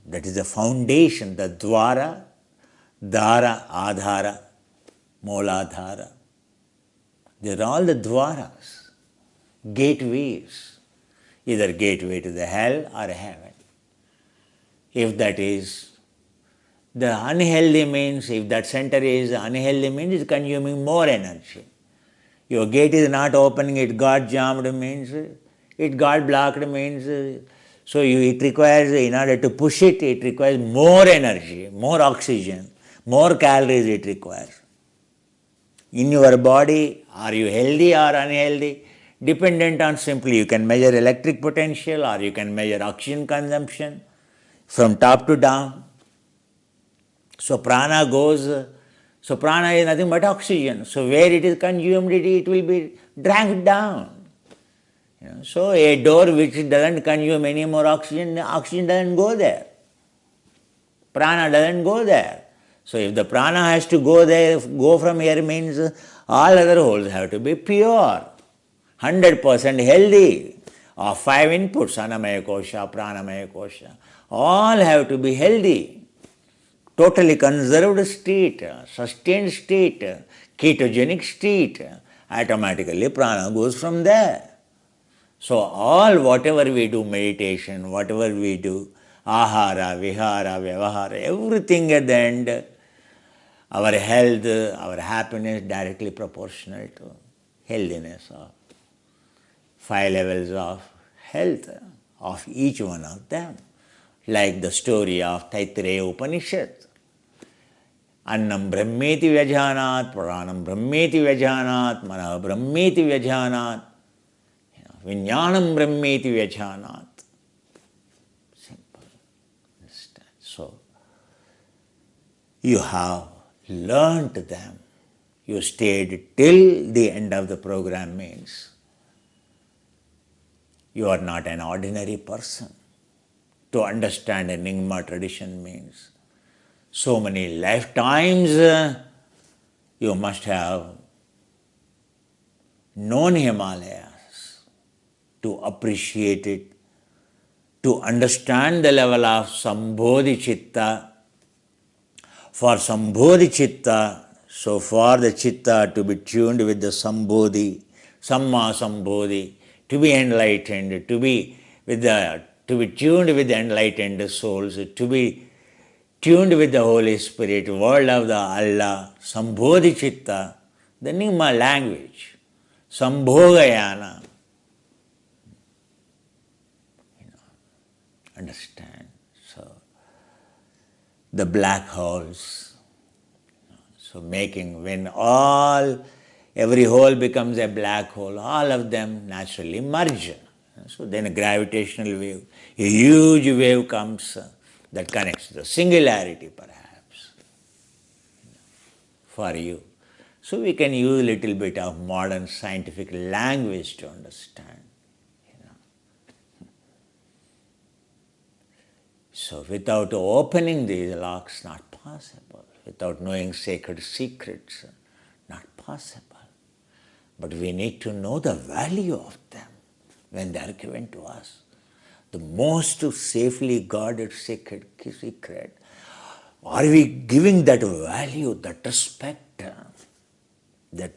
that is the foundation, the Dwara, Dhara, Adhara, Mooladhara. They are all the Dwaras, gateways, either gateway to the hell or heaven. If that is the unhealthy means, if that center is unhealthy means it's consuming more energy. Your gate is not opening, it got jammed means, it got blocked means, so it requires, in order to push it, it requires more energy, more oxygen, more calories it requires. In your body, are you healthy or unhealthy? Dependent on simply, you can measure electric potential or you can measure oxygen consumption from top to down. So prana goes, so prana is nothing but oxygen. So where it is consumed, it will be dragged down. So a door which doesn't consume any more oxygen, oxygen doesn't go there. Prana doesn't go there. So if the prana has to go there, go from here means all other holes have to be pure, 100% healthy. Of 5 inputs, annamaya kosha, pranamaya kosha, all have to be healthy, totally conserved state, sustained state, ketogenic state. Automatically prana goes from there. So all whatever we do, meditation, whatever we do, ahara, vihara, vyavahara, everything at the end, our health, our happiness directly proportional to healthiness of 5 levels of health of each one of them. Like the story of Taittiriya Upanishad. Annam brahmeti vyajanat, pranam brahmeti vyajanat, manah brahmeti vyajanat, Vijnanam brahmeti vyajanat. Simple. Understand? So, you have learnt them. You stayed till the end of the program means you are not an ordinary person. To understand Enigma tradition means so many lifetimes you must have known Himalayas to appreciate it, to understand the level of Sambodhi Chitta. For Sambodhi Chitta, so for the Chitta to be tuned with the Sambodhi, Samma Sambodhi, to be enlightened, to be tuned with the enlightened souls, to be tuned with the Holy Spirit, world of the Allah, Sambodhi Chitta, the Nima language, Sambhogayana. Understand? So, the black holes, so making when every hole becomes a black hole, all of them naturally merge. So then a gravitational wave, a huge wave comes that connects the singularity perhaps for you. So we can use a little bit of modern scientific language to understand. So without opening these locks, not possible. Without knowing sacred secrets, not possible. But we need to know the value of them when they are given to us. The most safely guarded sacred secret. Are we giving that value, that respect? That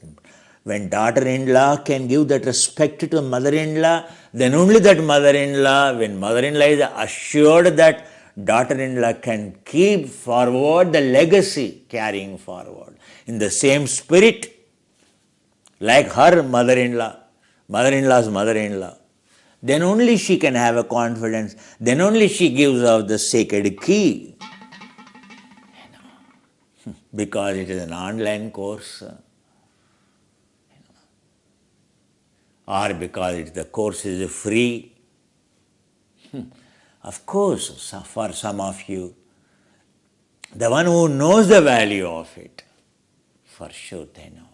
when daughter-in-law can give that respect to mother-in-law, then only that mother-in-law, when mother-in-law is assured that daughter-in-law can keep forward the legacy, carrying forward in the same spirit, like her mother-in-law, mother-in-law's mother-in-law, then only she can have a confidence, then only she gives out the sacred key. Because it is an online course, or because the course is free. Of course, for some of you, the one who knows the value of it, for sure they know.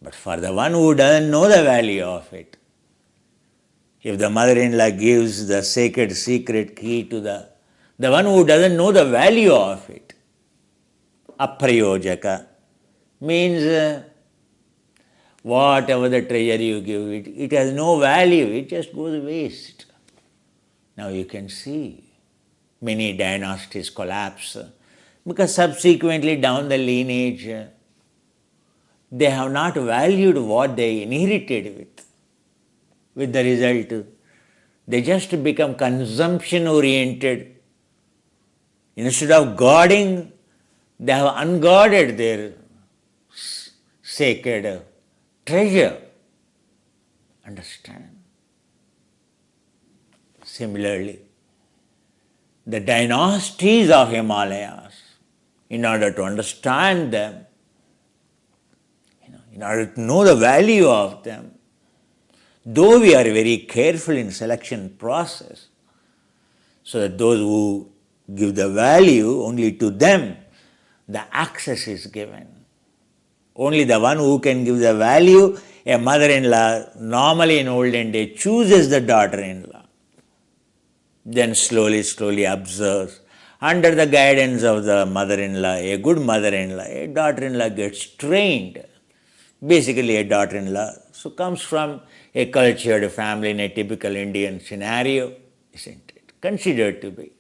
But for the one who doesn't know the value of it, if the mother-in-law gives the sacred secret key to the one who doesn't know the value of it, aprayojaka, means whatever the treasure you give it, it has no value, it just goes waste. Now you can see many dynasties collapse because subsequently down the lineage, they have not valued what they inherited with the result. They just become consumption oriented. Instead of guarding, they have unguarded their sacred treasure. Understand? Similarly, the dynasties of Himalayas, in order to understand them, in order to know the value of them, though we are very careful in selection process, so that those who give the value only to them, the access is given. Only the one who can give the value, a mother-in-law, normally in olden days, chooses the daughter-in-law. Then slowly observes. Under the guidance of the mother-in-law, a good mother-in-law, a daughter-in-law gets trained. Basically a daughter-in-law. So comes from a cultured family in a typical Indian scenario, isn't it? Considered to be.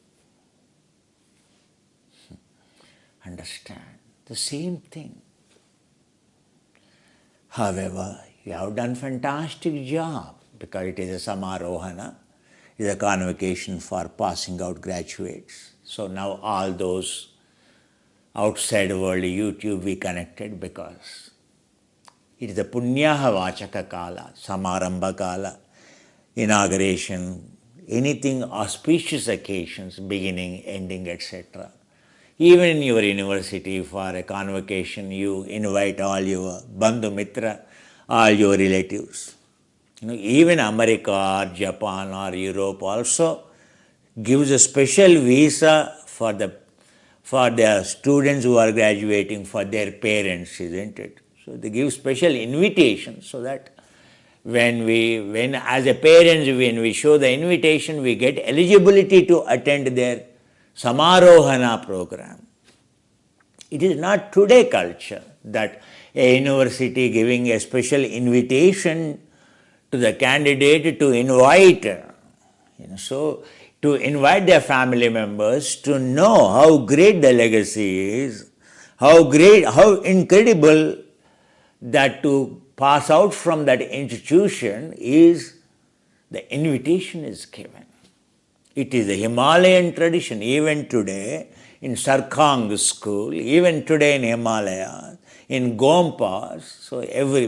Understand? The same thing. However, you have done fantastic job because it is a Samarohana, it is a convocation for passing out graduates. So now all those outside world YouTube we connected because it is the Punyaha Vachaka Kala, Samarambha Kala, inauguration, anything auspicious occasions, beginning, ending, etc. Even in your university for a convocation, you invite all your Bandhu Mitra, all your relatives. Even America or Japan or Europe also gives a special visa for the students who are graduating, for their parents, isn't it? So they give special invitation so that when as a parents, when we show the invitation, we get eligibility to attend their Samarohana program. It is not today culture that a university giving a special invitation to the candidate to invite, so to invite their family members to know how great the legacy is, how incredible that to pass out from that institution is, the invitation is given. It is a Himalayan tradition. Even today in Sarkang school, even today in Himalaya, in Gompas, so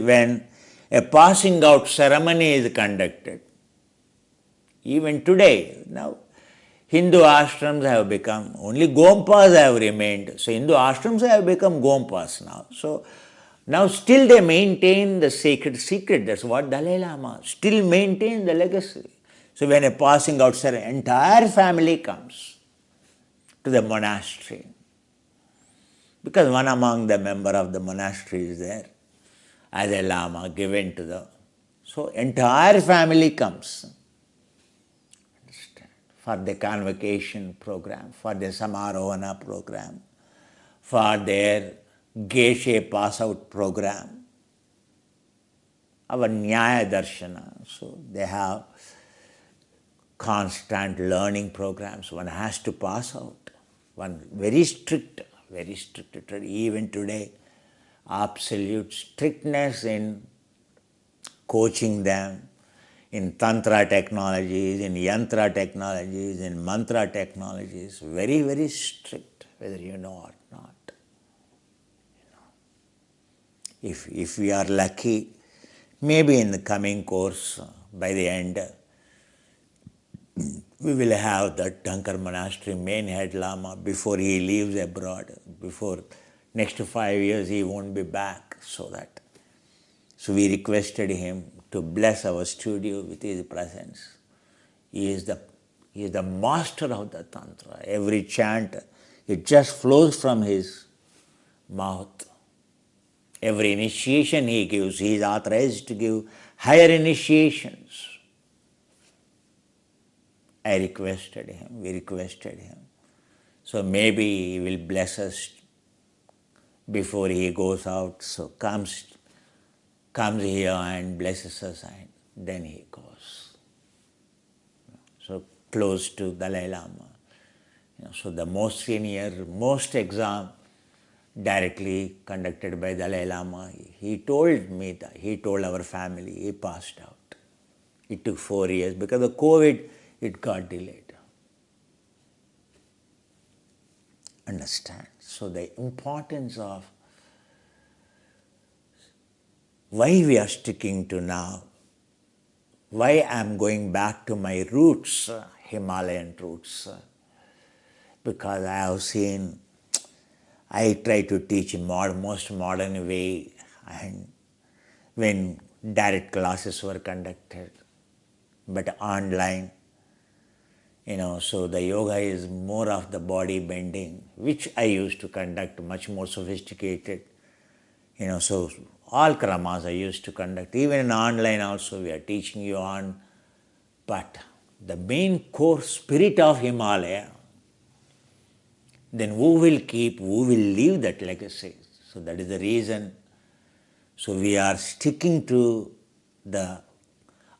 when a passing out ceremony is conducted, even today, now Hindu ashrams have become, only Gompas have remained. So Hindu ashrams have become Gompas now. So now still they maintain the sacred secret. That's what Dalai Lama still maintain the legacy. So when a passing out ceremony, entire family comes to the monastery. Because one among the member of the monastery is there as a Lama given to the, so entire family comes for the convocation program, for the Samarohana program, for their Geshe pass out program, our Nyaya Darshana. So they have constant learning programs. One has to pass out. One very strict, even today, absolute strictness in coaching them, in Tantra technologies, in Yantra technologies, in Mantra technologies, very strict, whether you know or not. If we are lucky, maybe in the coming course, by the end, we will have the Dhankar Monastery main head Lama before he leaves abroad. Before next 5 years, he won't be back. So we requested him to bless our studio with his presence. He is the master of the Tantra. Every chant, it just flows from his mouth. Every initiation he gives, he is authorized to give higher initiations. We requested him. So maybe he will bless us before he goes out. So comes here and blesses us, and then he goes. So close to Dalai Lama. So the most senior, most exam directly conducted by Dalai Lama. He told me that, he told our family, he passed out. It took 4 years because of COVID, it got delayed. Understand? So the importance of why we are sticking to now, why I am going back to my roots, Himalayan roots, because I have seen, I try to teach in most modern way, and when direct classes were conducted, but online, so the yoga is more of the body bending, which I used to conduct much more sophisticated, So all kramas I used to conduct. Even in online also we are teaching you on. But the main core spirit of Himalaya, then who will keep, who will leave that legacy? So that is the reason. So we are sticking to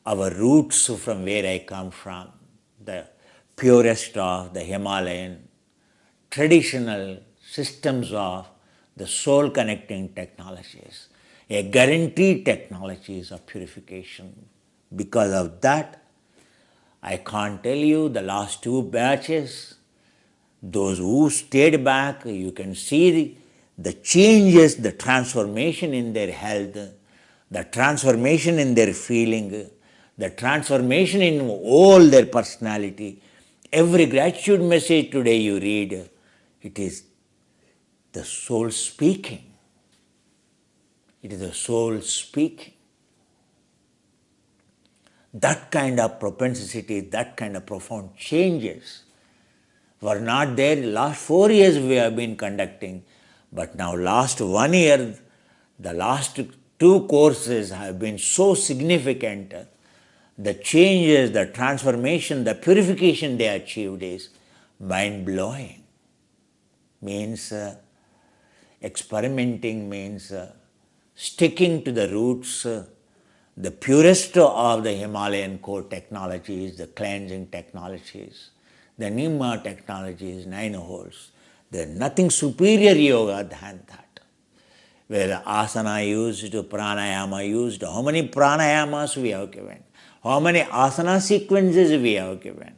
our roots from where I come from, the purest of the Himalayan traditional systems of the soul connecting technologies, a guaranteed technologies of purification. Because of that, I can't tell you the last two batches, those who stayed back, you can see the changes, the transformation in their health, the transformation in their feeling, the transformation in all their personality. Every gratitude message today you read, it is the soul speaking. It is the soul speaking. That kind of propensity, that kind of profound changes were not there. Last 4 years we have been conducting, but now last 1 year, the last two courses have been so significant. The changes, the transformation, the purification they achieved is mind-blowing. Means experimenting, means sticking to the roots, the purest of the Himalayan core technologies, the cleansing technologies, the Nima technologies, 9 holes. There is nothing superior yoga than that. Where asana used, pranayama used, how many pranayamas we have given, how many asana sequences we have given,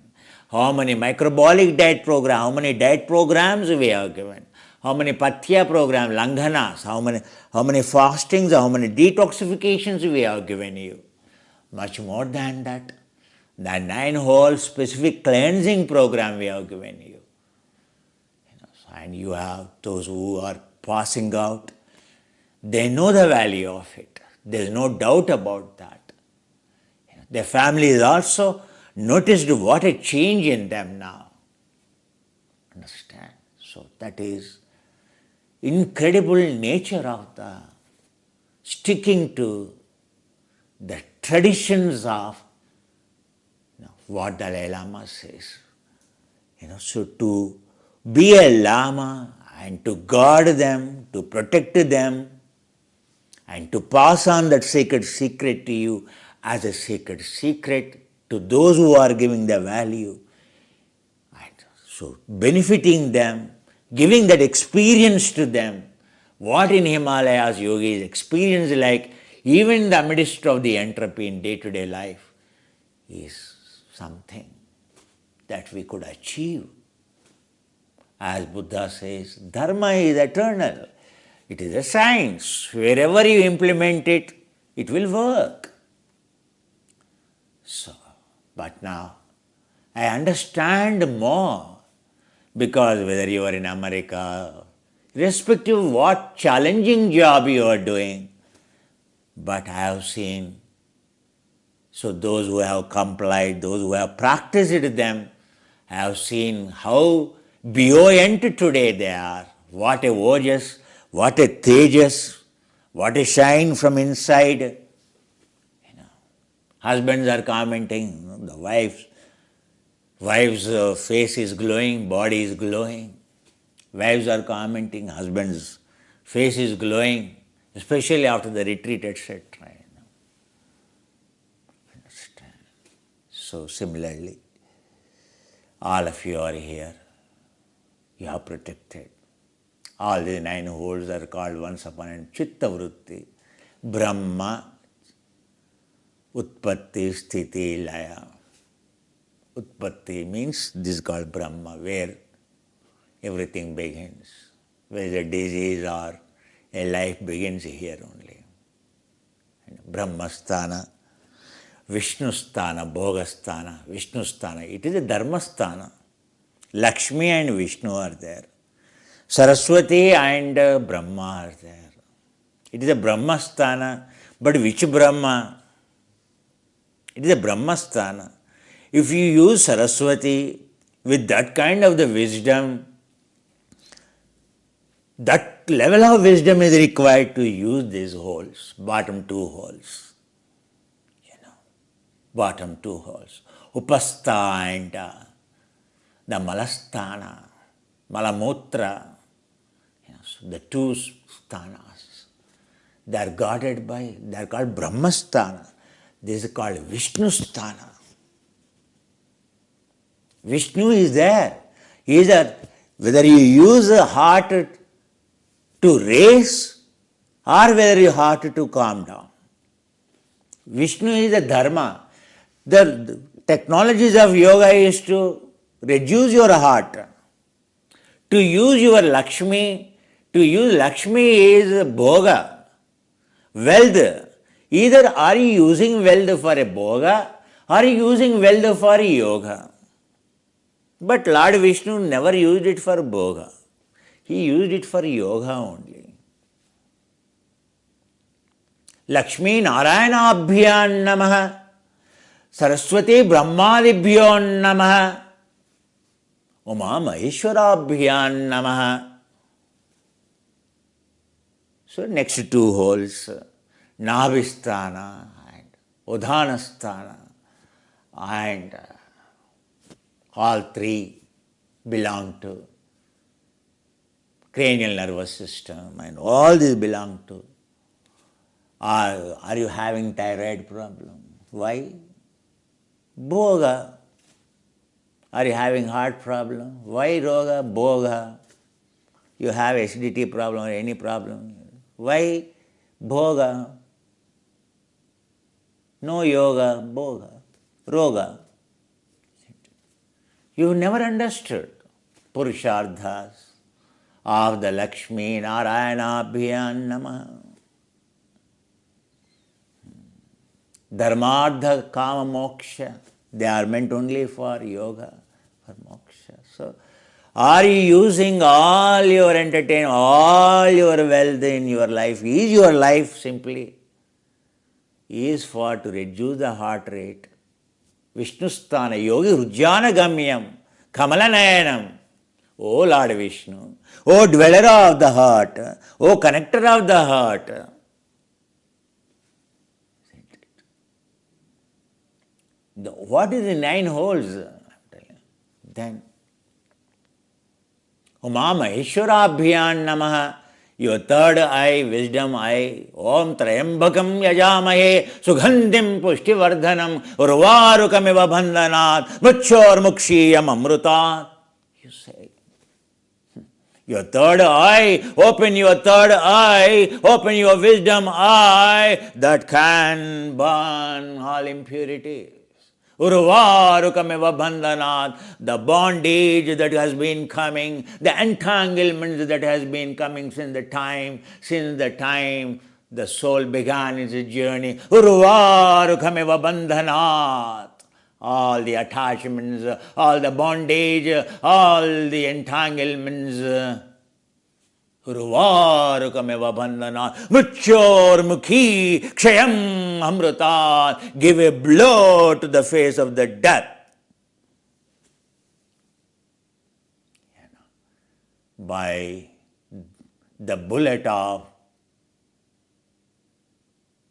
how many microbolic diet programs, how many diet programs we have given, how many pathya programs, langhanas, how many fastings, how many detoxifications we have given you. Much more than that. The 9 whole specific cleansing program we have given you. And you have those who are passing out, they know the value of it. There is no doubt about that. Their families also noticed what a change in them now. Understand? So that is incredible nature of the sticking to the traditions of what Dalai Lama says. So to be a Lama and to guard them, to protect them, and to pass on that sacred secret to you as a sacred secret to those who are giving the value. And so benefiting them, giving that experience to them, what in Himalayas yogis experience like, even in the midst of the entropy in day-to-day life, is something that we could achieve. As Buddha says, Dharma is eternal. It is a science. Wherever you implement it, it will work. So, but now I understand more, because whether you are in America, irrespective of what challenging job you are doing, but I have seen, so those who have complied, those who have practiced them, I have seen how buoyant today they are. What a ojas, what a tejas, what a shine from inside. Husbands are commenting, the wife's face is glowing, body is glowing. Wives are commenting, husband's face is glowing, especially after the retreat, etc. Understand? So similarly, all of you are here. You are protected. All these 9 holes are called once upon a Chitta Vritti, Brahma, Utpatti, Sthiti, Laya. Utpatti means this is called Brahma, where everything begins. Where the disease or a life begins here only. Brahmasthana, Vishnusthana, Bhogasthana, Vishnusthana. It is a Dharmasthana. Lakshmi and Vishnu are there. Saraswati and Brahma are there. It is a Brahmasthana, but which Brahma? It is a Brahmasthana. If you use Saraswati with that kind of the wisdom, That level of wisdom is required to use these holes, bottom two holes. Bottom two holes. Upastha and the Malasthana, Malamutra, so the two sthanas. They are guarded by, they are called Brahmasthana. This is called Vishnu Sthana. Vishnu is there. Either whether you use the heart to raise or whether your heart to calm down. Vishnu is the Dharma. The technologies of yoga is to reduce your heart. To use your Lakshmi, to use Lakshmi is bhoga, wealth. Either are you using wealth for a bhoga or are you using wealth for yoga. But Lord Vishnu never used it for bhoga. He used it for yoga only. Lakshmi Narayanabhyan Namaha, Saraswati Brahmadibhyo Namaha, Uma Maheshwarabhyan Namaha. So next two holes, Nabhisthana and Udhanasthana, and all three belong to cranial nervous system, and all these belong to. Are you having thyroid problem? Why? Bhoga. Are you having heart problem? Why roga? Bhoga. You have acidity problem or any problem? Why? Bhoga. No yoga, bhoga. Roga. You never understood Purusharthas of the Lakshmi Narayanabhyan Namaha. Dharmartha Kama Moksha, they are meant only for yoga, for moksha. So, are you using all your entertainment, all your wealth in your life? Is your life simply is for to reduce the heart rate? Vishnusthana Yogi Rujjana Gamyam Kamalanayanam. O Lord Vishnu, O dweller of the heart, O connector of the heart. What is the 9 holes? Then, Uma Maheshwarabhyan Namaha, your third eye, wisdom eye, Om Trayambakam Yajamahe, Sugandhim Pushtivardhanam, Urvarukamiva Bandhanat, Mutchor Mukshiyam Amrutat. You say, your third eye, open your third eye, open your wisdom eye that can burn all impurities. Urvarukameva bandhanat, the bondage that has been coming, the entanglements that has been coming since the time the soul began its journey. Urvarukameva bandhanat. All the attachments, all the bondage, all the entanglements. Urvarukameva bandhana, Mutchor Mukhi, Kshayam Amrutat, give a blow to the face of the death. By the bullet of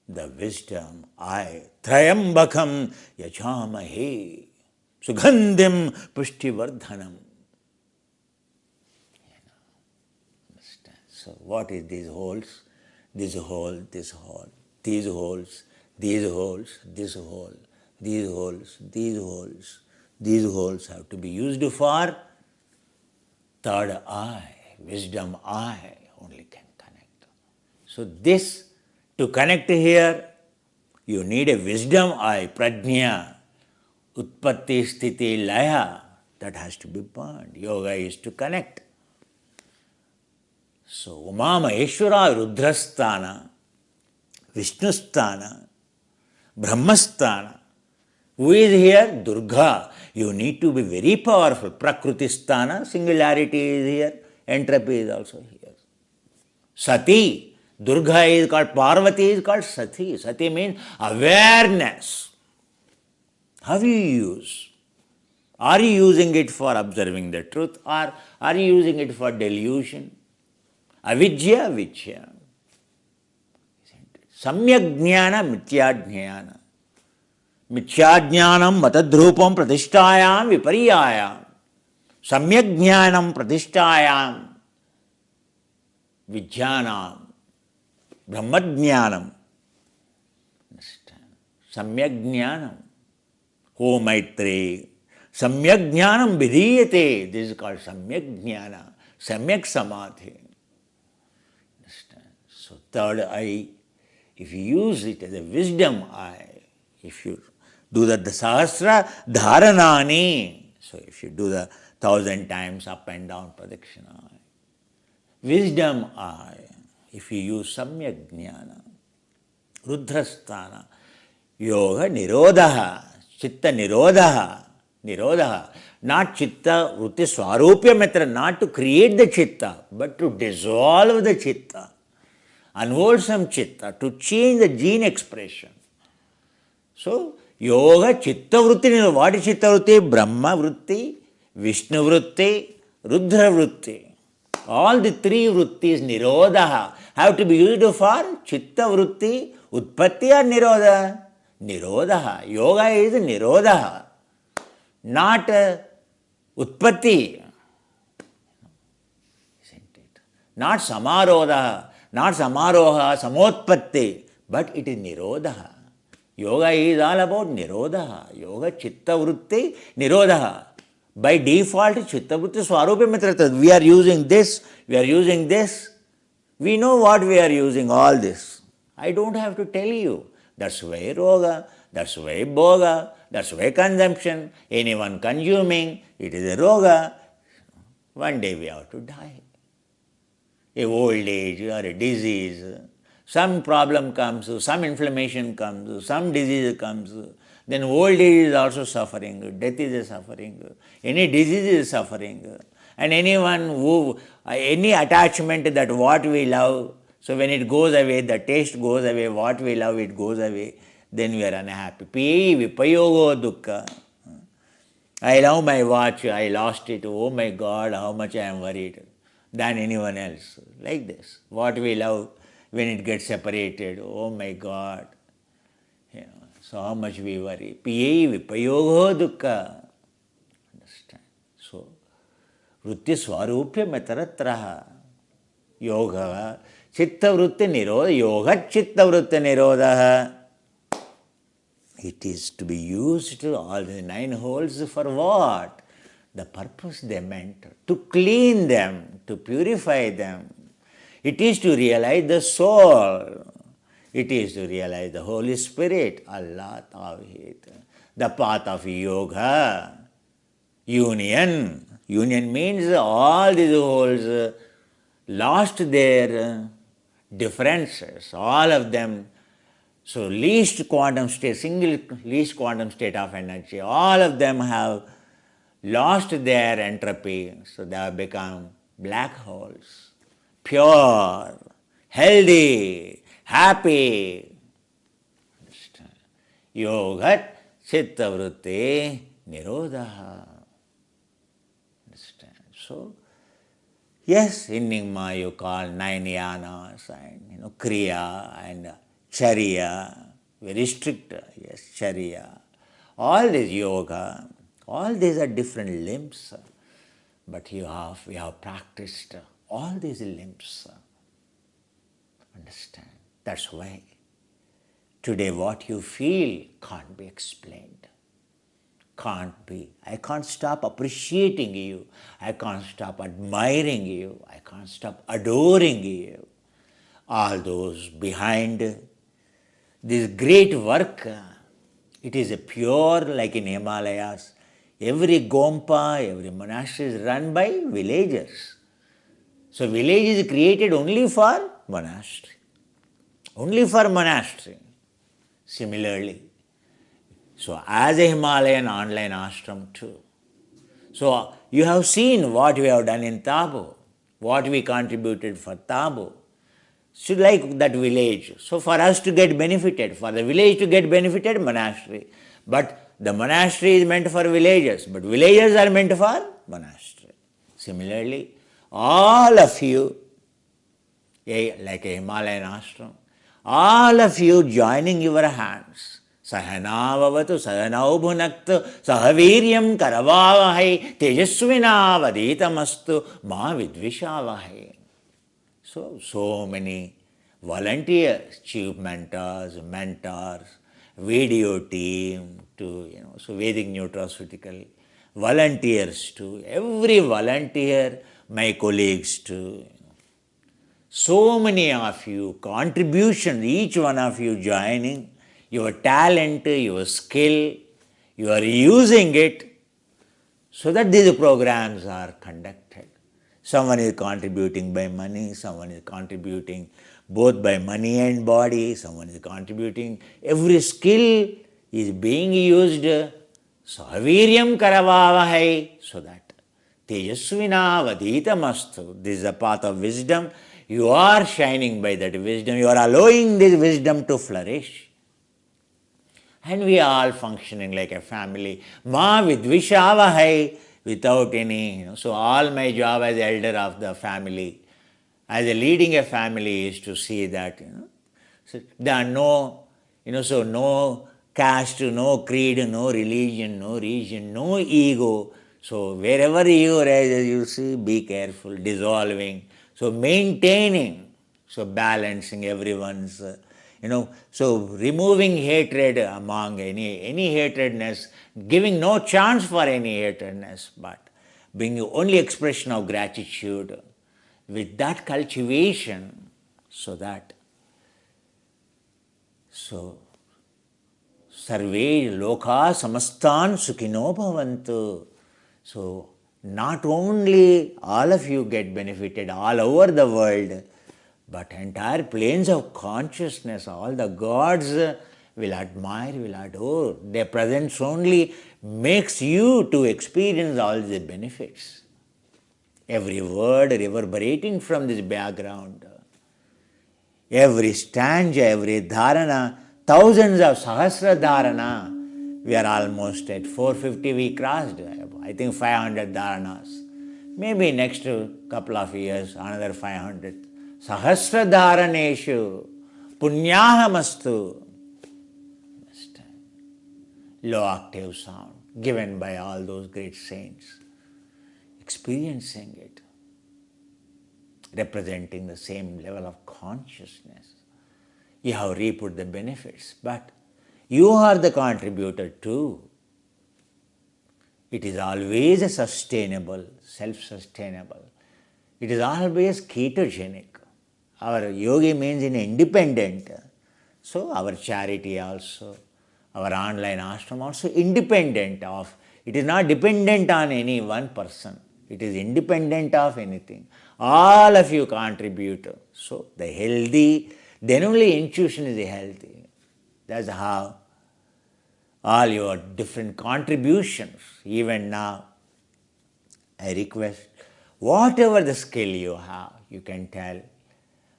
the wisdom eye, Trayambakam Yajamahe, Sugandhim Pushtivardhanam. So what is these holes? This hole, this hole, these holes, these holes, this hole, these holes, these holes. These holes have to be used for third eye, wisdom eye only can connect. So this, to connect here, you need a wisdom eye, prajna, utpatti, sthiti, laya, that has to be burned. Yoga is to connect. So, Uma Maheshwara Rudrasthana, Vishnusthana, Brahmasthana. Who is here? Durga. You need to be very powerful. Prakritisthana, singularity is here. Entropy is also here. Sati. Durga is called Parvati, is called Sati. Sati means awareness. How you use? Are you using it for observing the truth or are you using it for delusion? Avidya, Vidya. Samyak jnana, mithya jnana. Mithya jnanam matadrupam pratishtayam vipariyayam. Samyak jnanam pratishtayam vidyanam. Brahma jnanam. Samyak jnanam. O Maitri. Samyak jnanam vidhiyate. This is called samyak jnana. Samyak samadhi. Understand? So third eye, if you use it as a wisdom eye, if you do the sahasra dharanani, so if you do the 1,000 times up and down pradakshina, wisdom eye, if you use samyak jnana, rudrasthana, yoga nirodha, chitta nirodha, not chitta vritti swarupya matra, not to create the chitta, but to dissolve the chitta, unwholesome chitta, to change the gene expression. So, yoga chitta vritti, what is chitta vritti? Brahma vritti, Vishnu vritti, Rudra vritti. All the three vrittis nirodha have to be used for chitta vritti, utpatti or nirodha? Nirodha. Yoga is nirodha, not utpatti. Isn't it? Not samarodha, not samaroha, samotpatti, but it is nirodha. Yoga is all about nirodha. Yoga chitta vritti nirodha. By default, chitta vritti swarupya mitra. We are using this, We know what we are using, all this. I don't have to tell you. That's why roga, that's why bhoga, that's why consumption. Anyone consuming, it is a roga. One day we have to die. A old age or a disease. Some problem comes, some inflammation comes, some disease comes. Then old age is also suffering, death is a suffering, any disease is suffering. And any attachment that what we love, so when it goes away, the taste goes away, what we love, it goes away, then we are unhappy. Piyi vipayogo dukkha. I love my watch, I lost it, oh my God, how much I am worried than anyone else. Like this. What we love, when it gets separated, oh my God. So how much we worry. Piyi vipayogo dukkha. Understand? So, vritti swarupya mataratraha. Yoga, chitta vritti nirodha, yoga chitta vritti nirodha. It is to be used to all the 9 holes for what? The purpose they meant. To clean them, to purify them. It is to realize the soul. It is to realize the Holy Spirit, Allah Tawhid, the path of yoga, union. Union means all these holes lost their differences, all of them. So least quantum state, least quantum state of energy, all of them have lost their entropy, so they have become black holes, pure, healthy, happy. Understand? Yoga chitta vritti nirodha. Understand? So, yes, in Nyingma you call 9 yanas and kriya and charya, very strict, yes, charya. All this yoga, all these are different limbs, but we have practiced all these limbs. Understand? That's why today what you feel can't be explained. Can't be. I can't stop appreciating you. I can't stop admiring you. I can't stop adoring you. All those behind this great work, it is a pure, like in Himalayas. Every gompa, every monastery is run by villagers. So village is created only for monastery. Only for monastery. Similarly, so as a Himalayan online ashram too. So you have seen what we have done in Tabo, what we contributed for Tabo. So like that village. So for us to get benefited, for the village to get benefited, monastery. But the monastery is meant for villagers, but villagers are meant for monastery. Similarly, all of you like a Himalayan ashram. All of you joining your hands. Sahanavavatu sahanau bhunaktu sahaviryam karavavahai tejasvinavaditamastu ma vidvishavahai. So many volunteers, chief mentors, video team to, so Vedic nutraceutical, volunteers to, every volunteer, my colleagues to, so many of you, contributions, each one of you joining, your talent, your skill, you are using it so that these programs are conducted. Someone is contributing by money, someone is contributing both by money and body, someone is contributing, every skill is being used. Saviryam karavavahai, so that tejasvina vaditamastu. This is a path of wisdom. You are shining by that wisdom. You are allowing this wisdom to flourish. And we are all functioning like a family. Ma vidvishavahai, without any, so all my job as elder of the family, as a leading a family, is to see that, so there are no, so no caste, no creed, no religion, no region, no ego. So wherever ego rises, you see, be careful, dissolving. So maintaining, so balancing everyone's, so removing hatred among any hatredness, giving no chance for any hatredness, but being only expression of gratitude. With that cultivation, so that, so sarve loka samastan sukhino bhavantu. So not only all of you get benefited all over the world, but entire planes of consciousness, all the gods will admire, will adore. Their presence only makes you to experience all the benefits. Every word reverberating from this background, every stanza, every dharana, thousands of sahasra dharana. We are almost at 450, we crossed, I think 500 dharanas. Maybe next couple of years, another 500. Sahasra dharaneshu punyahamastu. Low octave sound given by all those great saints. Experiencing it, representing the same level of consciousness. You have reaped the benefits, but you are the contributor too. It is always a sustainable, self-sustainable. It is always ketogenic. Our yogi means independent. So our charity also, our online ashram also independent of, it is not dependent on any one person. It is independent of anything. All of you contribute. So the healthy, then only intuition is healthy. That's how all your different contributions, even now, I request, whatever the skill you have, you can tell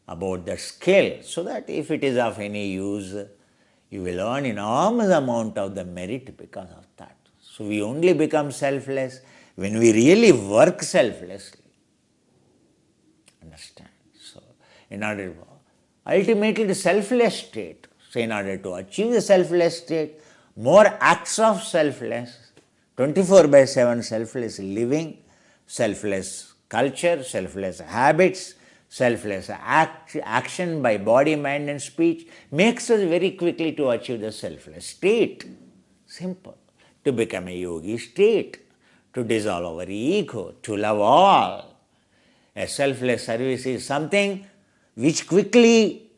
about that skill, so that if it is of any use, you will earn enormous amount of the merit because of that. So we only become selfless when we really work selflessly. Understand? So in order to, ultimately the selfless state, so in order to achieve the selfless state, more acts of selfless, 24/7 selfless living, selfless culture, selfless habits, selfless action by body, mind and speech makes us very quickly to achieve the selfless state. Simple. To become a yogi state, to dissolve our ego, to love all. A selfless service is something which quickly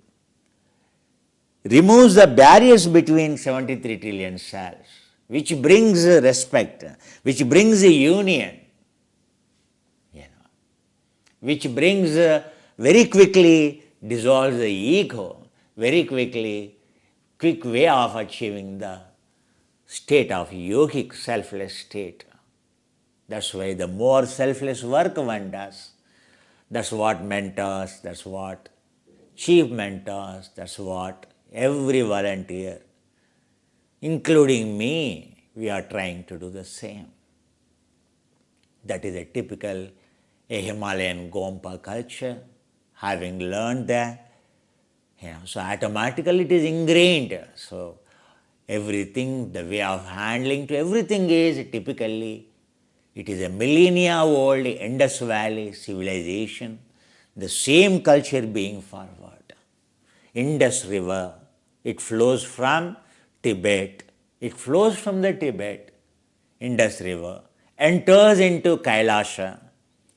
removes the barriers between 73 trillion cells, which brings respect, which brings union, which brings very quickly dissolves the ego, very quickly, quick way of achieving the state of yogic selfless state. That's why the more selfless work one does, that's what mentors, that's what chief mentors, that's what every volunteer, including me, we are trying to do the same. That is a typical Himalayan Gompa culture, having learned that, so automatically it is ingrained. So everything, the way of handling to everything is typically, it is a millennia old Indus Valley civilization, the same culture being forward. Indus River, it flows from Tibet, it flows from the Tibet, Indus River, enters into Kailasha,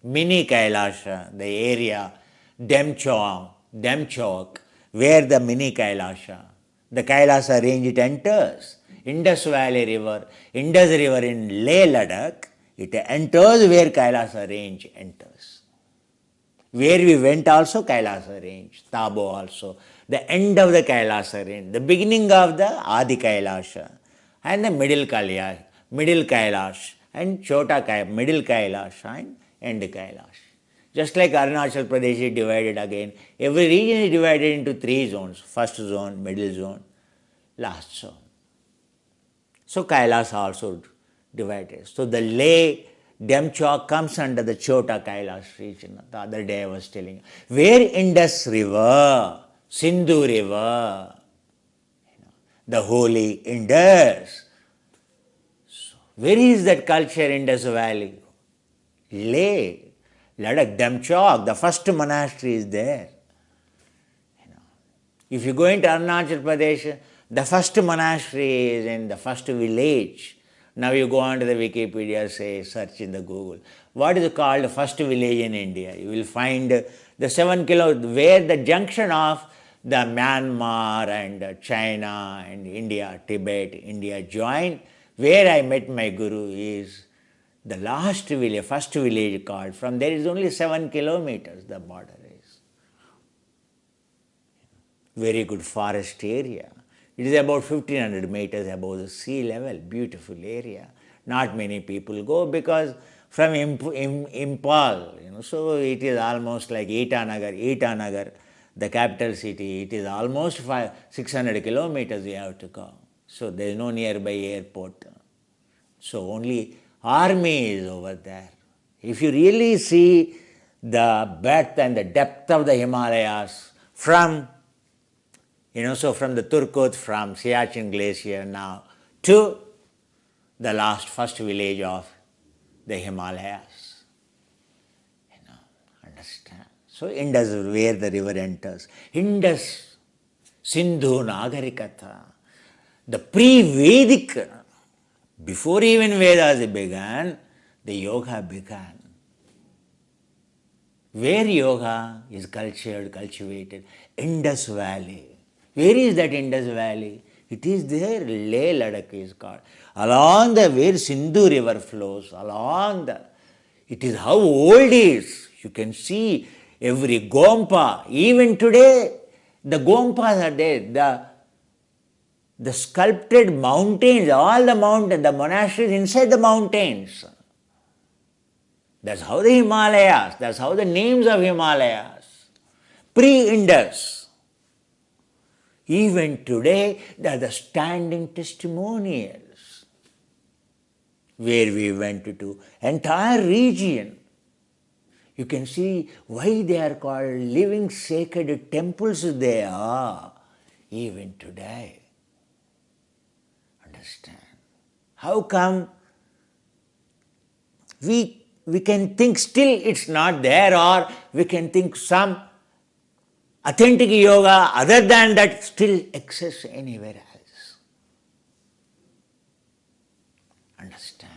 mini Kailasha, the area, Demchok, where the mini Kailasha, the Kailasa range it enters. Indus Valley River, Indus River in Leh Ladakh, it enters where Kailasa range enters. Where we went also Kailasa range, Tabo also, the end of the Kailasa range, the beginning of the Adi Kailasha, and the middle Kailash, and middle Kailash, and end Kailash. Just like Arunachal Pradesh is divided again, every region is divided into 3 zones, first zone, middle zone, last zone. So Kailas also divided. So the Leh Demchok comes under the Chota Kailash region. The other day I was telling you. Where Indus River, Sindhu River, the holy Indus. So where is that culture, Indus Valley? Leh, Ladakh, Demchok, the first monastery is there. If you go into Arunachal Pradesh, the first monastery is in the first village. Now you go on to the Wikipedia, say, search in the Google. What is called the first village in India? You will find the 7 kilometers, where the junction of the Myanmar and China and India, Tibet, India join. Where I met my Guru is the last village, first village called. From there is only 7 kilometers, the border is. Very good forest area. It is about 1500 meters above the sea level, beautiful area. Not many people go because from Impal, so it is almost like Itanagar, the capital city, it is almost 600 kilometers you have to go. So there is no nearby airport. So only army is over there. If you really see the breadth and the depth of the Himalayas from so from the Turkut, from Siachen Glacier now to the first village of the Himalayas. Understand? So Indus is where the river enters. Indus, Sindhu, Nagarikata, the pre-Vedic, before even Vedas began, the yoga began. Where yoga is cultivated, Indus Valley. Where is that Indus Valley? It is there, Leh Ladakh is called. Along the where Sindhu river flows, it is how old it is. You can see every Gompa. Even today, the Gompas are there. The sculpted mountains, all the mountains, the monasteries inside the mountains. That's how the Himalayas, that's how the names of Himalayas. Pre-Indus. Even today, they are the standing testimonials. Where we went to entire region. You can see why they are called living sacred temples they are, even today. Understand? How come we can think still it's not there, or we can think some authentic yoga other than that still exists anywhere else. Understand?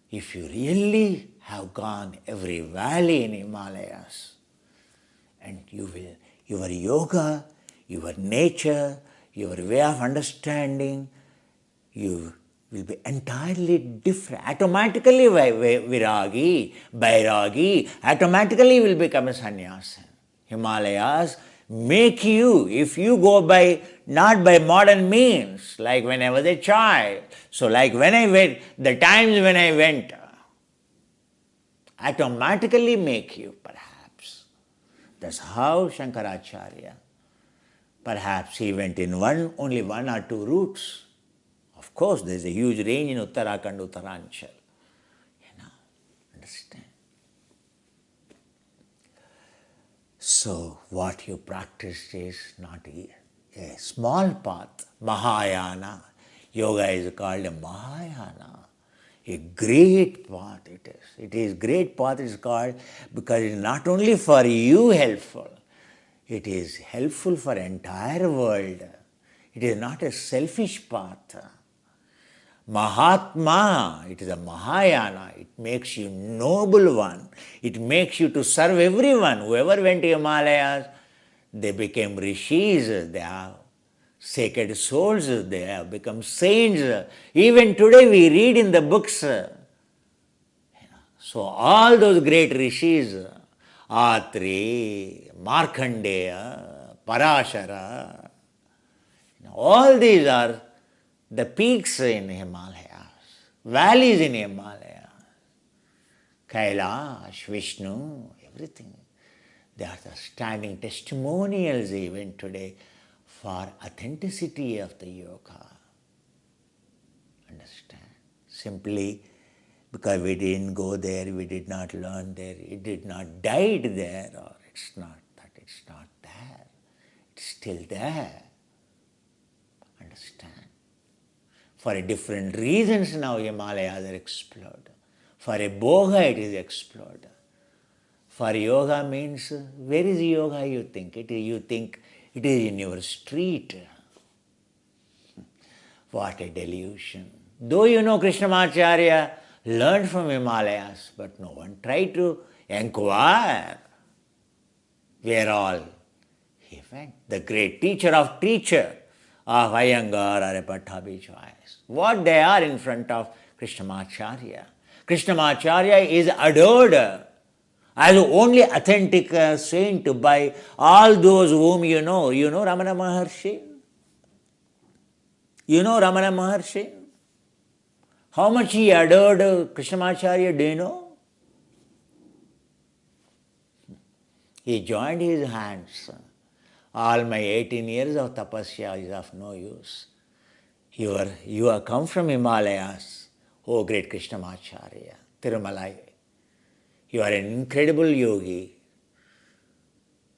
If you really have gone every valley in Himalayas, and your yoga, your nature, your way of understanding, you will be entirely different. Automatically Bairagi, automatically will become a sannyasa. Himalayas make you, if you go not by modern means, like when I was a child. So like when I went, the times when I went, automatically make you, perhaps. That's how Shankaracharya, perhaps he went in only one or two routes. Of course, there is a huge range in Uttarakhand, Uttaranchal. Understand? So what you practice is not a small path. Mahayana. Yoga is called a Mahayana. A great path it is. It is great path is called because it is not only for you helpful, it is helpful for entire world. It is not a selfish path. Mahatma, it is a Mahayana. It makes you noble one. It makes you to serve everyone. Whoever went to Himalayas, they became rishis. They are sacred souls. They have become saints. Even today we read in the books. So all those great rishis, Atri, Markandeya, Parashara, all these are the peaks in Himalayas, valleys in Himalayas, Kailash, Vishnu, everything. They are the standing testimonials even today for authenticity of the yoga. Understand? Simply because we didn't go there, we did not learn there, it did not died there, or it's not that it's not there. It's still there. Understand? For different reasons now Himalayas are explored. For a boga it is explored. For yoga means, where is yoga you think? You think it is in your street. What a delusion. Though you know Krishnamacharya learned from Himalayas, but no one tried to inquire where all he went. The great teacher of Iyengar or a Pattabhi choice. What they are in front of Krishnamacharya. Krishnamacharya is adored as the only authentic saint by all those whom you know. You know Ramana Maharshi? You know Ramana Maharshi? How much he adored Krishnamacharya, do you know? He joined his hands. All my 18 years of tapasya is of no use. You have come from Himalayas, oh great Krishnamacharya, Tirumalai. You are an incredible yogi.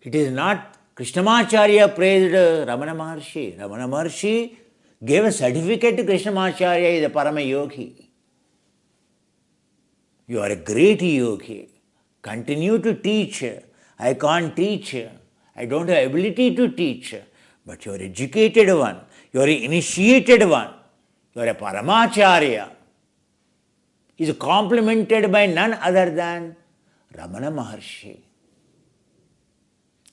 It is not Krishnamacharya praised Ramana Maharshi. Ramana Maharshi gave a certificate to Krishnamacharya, he is a Parama Yogi. You are a great yogi. Continue to teach. I can't teach. I don't have ability to teach. But you are educated one. You are an initiated one. You are a Paramacharya. He is complimented by none other than Ramana Maharshi.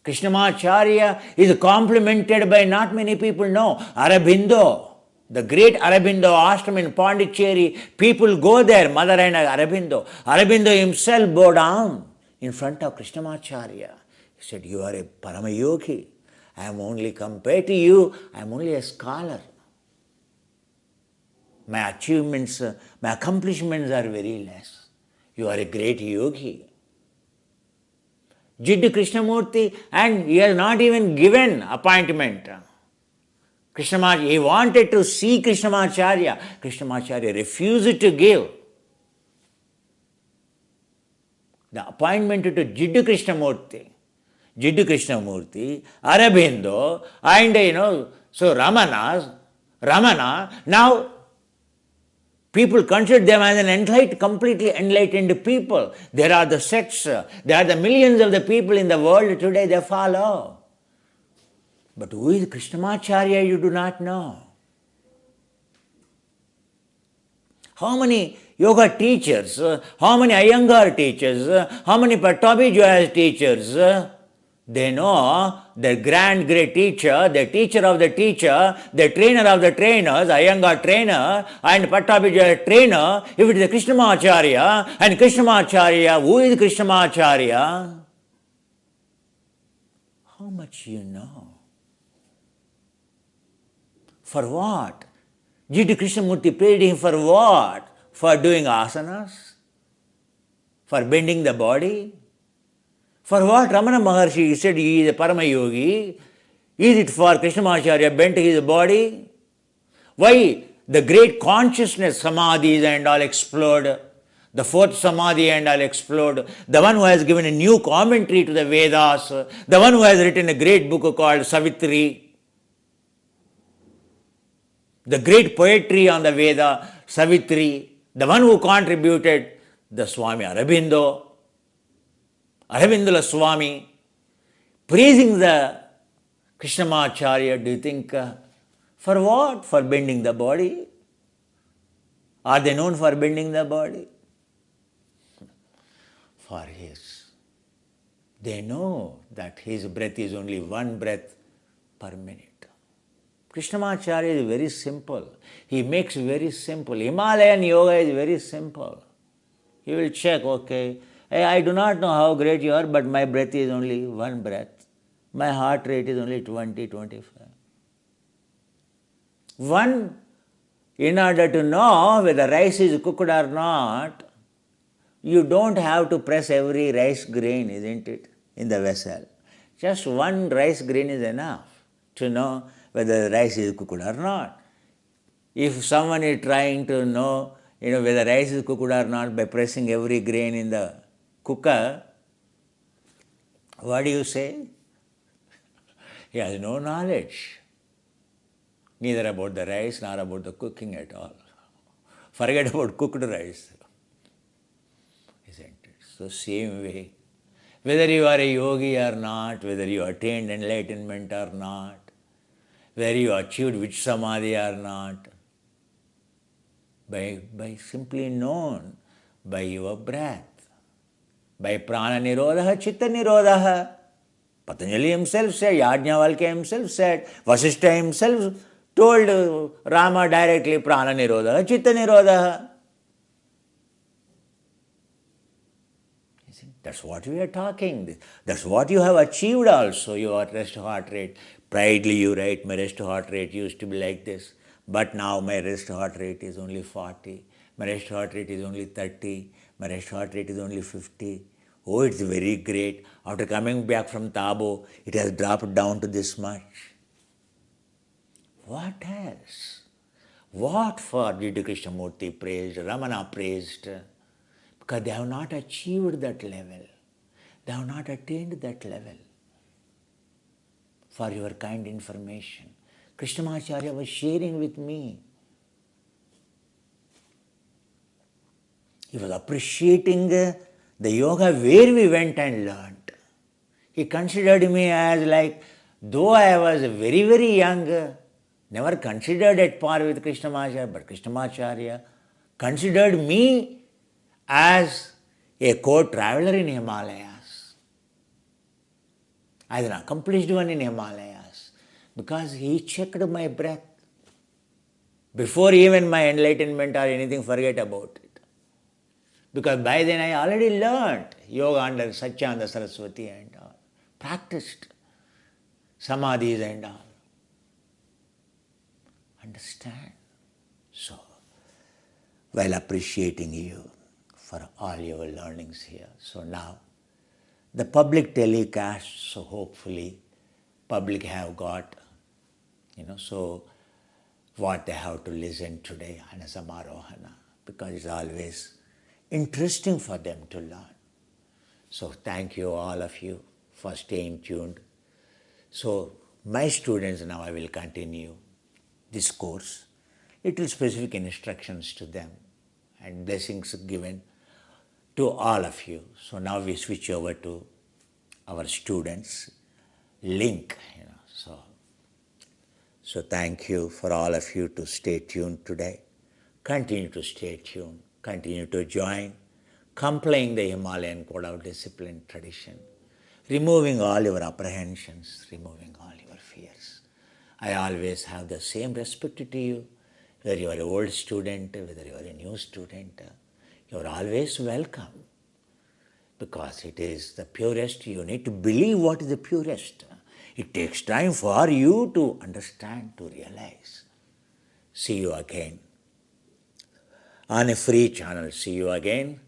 Krishnamacharya is complimented by not many people know. Aurobindo, the great Aurobindo ashram in Pondicherry, people go there, Mother and Aurobindo. Aurobindo himself bowed down in front of Krishnamacharya. He said, you are a Parama Yogi. I am only compared to you, I am only a scholar. My achievements, my accomplishments are very less. You are a great yogi. Jiddu Krishnamurti, and he has not even given appointment. Krishnamacharya, he wanted to see Krishnamacharya. Krishnamacharya refused to give the appointment to Jiddu Krishnamurti. Jiddu Krishnamurti, Aurobindo, and so Ramana, now people consider them as an completely enlightened people. There are the sects, there are the millions of the people in the world today, they follow. But who is Krishnamacharya, you do not know. How many yoga teachers, how many Iyengar teachers, how many Pattabhi Joyas teachers, they know the great teacher, the teacher of the teacher, the trainer of the trainers, Iyengar trainer and Pattabhi Joya trainer, if it is a Krishnamacharya, and Krishnamacharya, who is Krishnamacharya? How much you know? For what? Jiddu Krishnamurti prayed him for what? For doing asanas? For bending the body? For what Ramana Maharshi said he is a Parama Yogi? Is it for Krishnamacharya bent his body? Why the great consciousness, samadhis and all explode? The fourth Samadhi and I'll explode. The one who has given a new commentary to the Vedas. The one who has written a great book called Savitri. The great poetry on the Veda, Savitri. The one who contributed, the Swami Aurobindo. Aurobindo Swami. Praising the Krishnamacharya. Do you think, for what? For bending the body? Are they known for bending the body? For his. They know that his breath is only one breath per minute. Krishnamacharya is very simple. He makes very simple. Himalayan yoga is very simple. He will check, okay, hey, I do not know how great you are, but my breath is only one breath. My heart rate is only 20, 25. One, in order to know whether rice is cooked or not, you don't have to press every rice grain, isn't it, in the vessel. Just one rice grain is enough to know whether the rice is cooked or not. If someone is trying to know, whether rice is cooked or not by pressing every grain in the cooker, what do you say? He has no knowledge, neither about the rice nor about the cooking at all. Forget about cooked rice. Isn't it? So same way, whether you are a yogi or not, whether you attained enlightenment or not, whether you achieved which samadhi or not, by simply known by your breath, by prana nirodha, chitta nirodha. Patanjali himself said, Yajnavalkya himself said, Vasishtha himself told Rama directly, prana nirodha, chitta nirodha. That's what we are talking. That's what you have achieved also, your rest heart rate. Proudly you write, my rest heart rate used to be like this, but now my rest heart rate is only 40, my rest heart rate is only 30, my rest heart rate is only 50. Oh, it's very great. After coming back from Tabo, it has dropped down to this much. What else? What for did Krishnamurti praised, Ramana praised? Because they have not achieved that level. They have not attained that level. For your kind information, Krishnamacharya was sharing with me. He was appreciating the yoga where we went and learned. He considered me as like, though I was very, very young, never considered at par with Krishnamacharya, but Krishnamacharya considered me as a co-traveler in Himalayas, as an accomplished one in Himalayas, because he checked my breath. Before even my enlightenment or anything, forget about it. Because by then I already learned yoga under Satyananda Saraswati and all, practiced samadhis and all. Understand? So, while appreciating you for all your learnings here, so now the public telecast, so hopefully public have got, so what they have to listen today, Anasamarohana, because it's always interesting for them to learn. So thank you all of you for staying tuned. So my students, now I will continue this course, little specific instructions to them and blessings given to all of you. So now we switch over to our students link, So thank you for all of you to stay tuned today. Continue to stay tuned. Continue to join, complying the Himalayan code of discipline tradition, removing all your apprehensions, removing all your fears. I always have the same respect to you, whether you are an old student, whether you are a new student, you are always welcome, because it is the purest. You need to believe what is the purest. It takes time for you to understand, to realize. See you again on a free channel. See you again.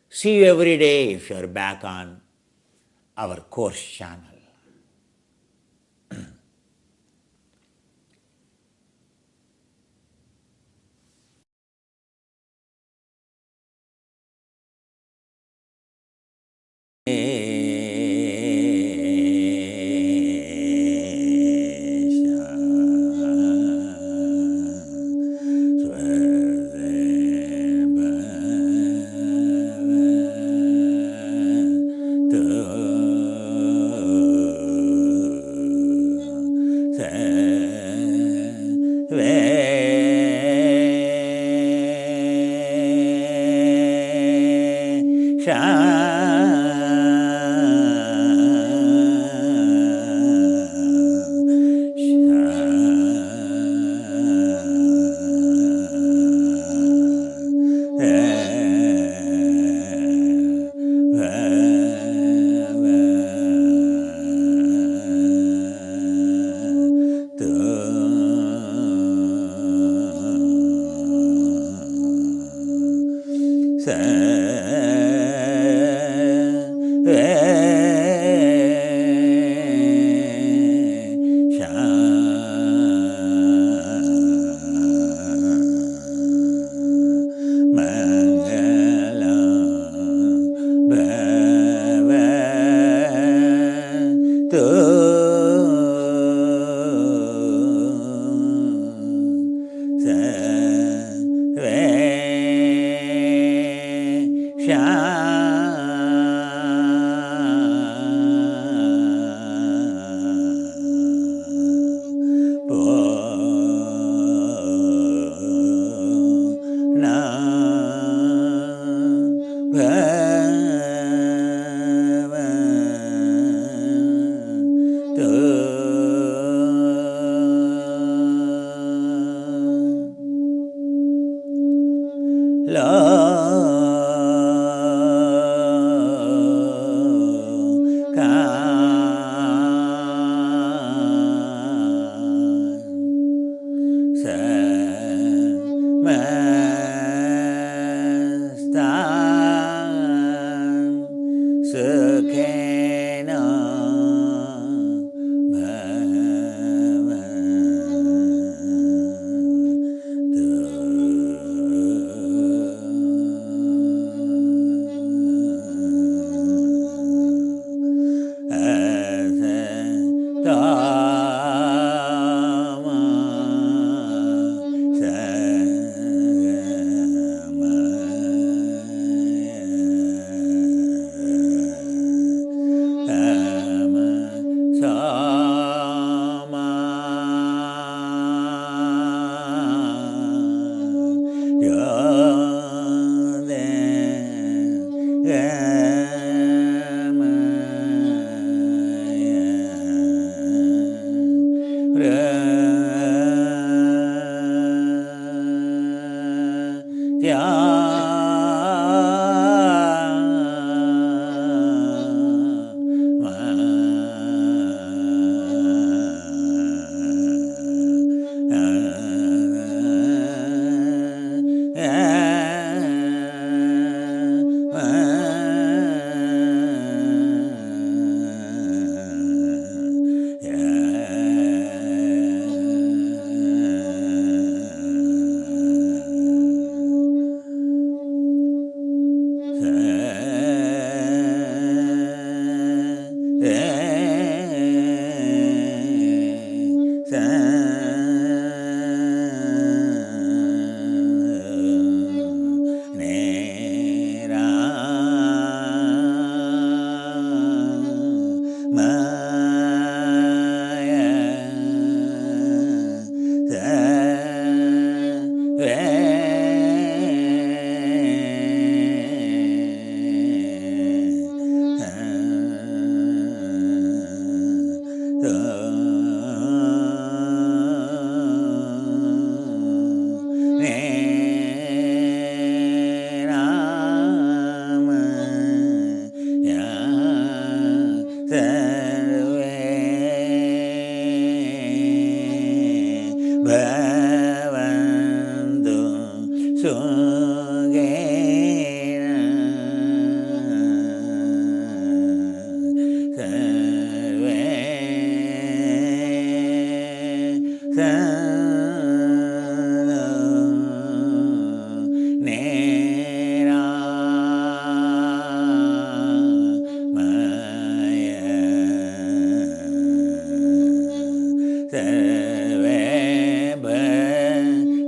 See you every day if you are back on our course channel.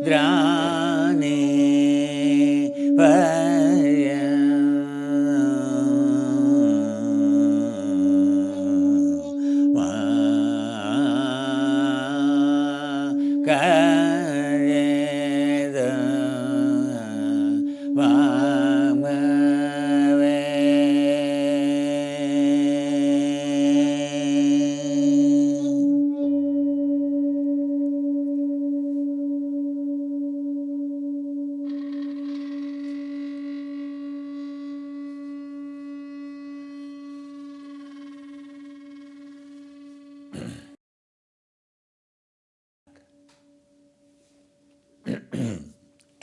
Drani Vaya Kareda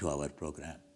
to our program.